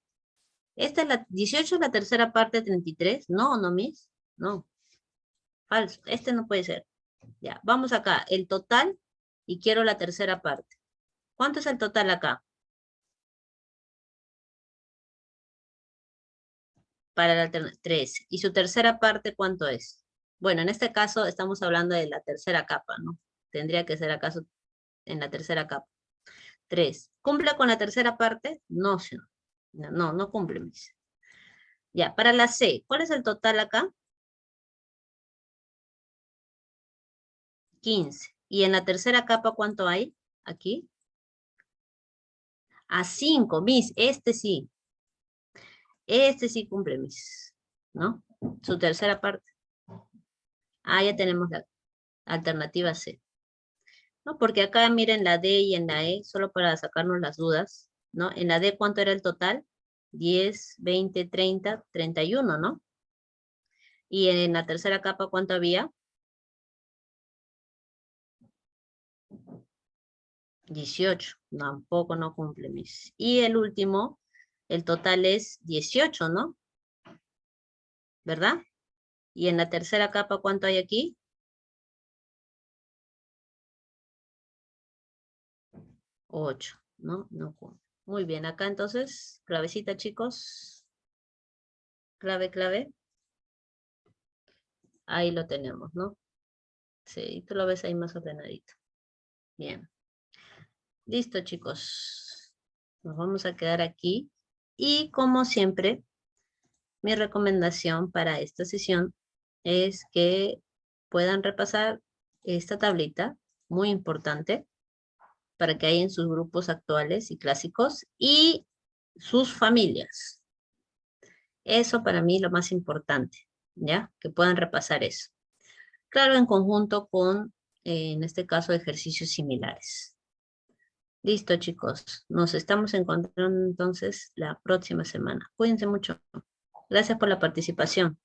¿Esta es la 18 es la tercera parte de 33? No, no, Miss. No. Falso. Este no puede ser. Ya, vamos acá. El total y quiero la tercera parte. ¿Cuánto es el total acá? para la alternativa 13. ¿Y su tercera parte cuánto es? Bueno, en este caso estamos hablando de la tercera capa, ¿no? Tendría que ser acaso en la tercera capa. 3. ¿Cumple con la tercera parte? No, señor. No cumple, me dice. Ya, para la C, ¿cuál es el total acá? 15. ¿Y en la tercera capa cuánto hay? Aquí. A 5, mis. Este sí cumple, mis. ¿No? Su tercera parte. Ah, ya tenemos la alternativa C. ¿No? Porque acá miren la D y en la E, solo para sacarnos las dudas, ¿no? En la D, ¿cuánto era el total? 10, 20, 30, 31, ¿no? Y en la tercera capa, ¿cuánto había? 18. Tampoco no cumple, mis. Y el último, el total es 18, ¿no? ¿Verdad? Y en la tercera capa, ¿cuánto hay aquí? 8, ¿no? No cumple. Muy bien, acá entonces, clavecita, chicos. Clave, clave. Ahí lo tenemos, ¿no? Sí, tú lo ves ahí más ordenadito. Bien. Listo, chicos. Nos vamos a quedar aquí. Y como siempre, mi recomendación para esta sesión es que puedan repasar esta tablita, muy importante, para que hay en sus grupos actuales y clásicos y sus familias. Eso para mí es lo más importante, ¿ya? Que puedan repasar eso. Claro, en conjunto con, en este caso, ejercicios similares. Listo, chicos. Nos estamos encontrando entonces la próxima semana. Cuídense mucho. Gracias por la participación.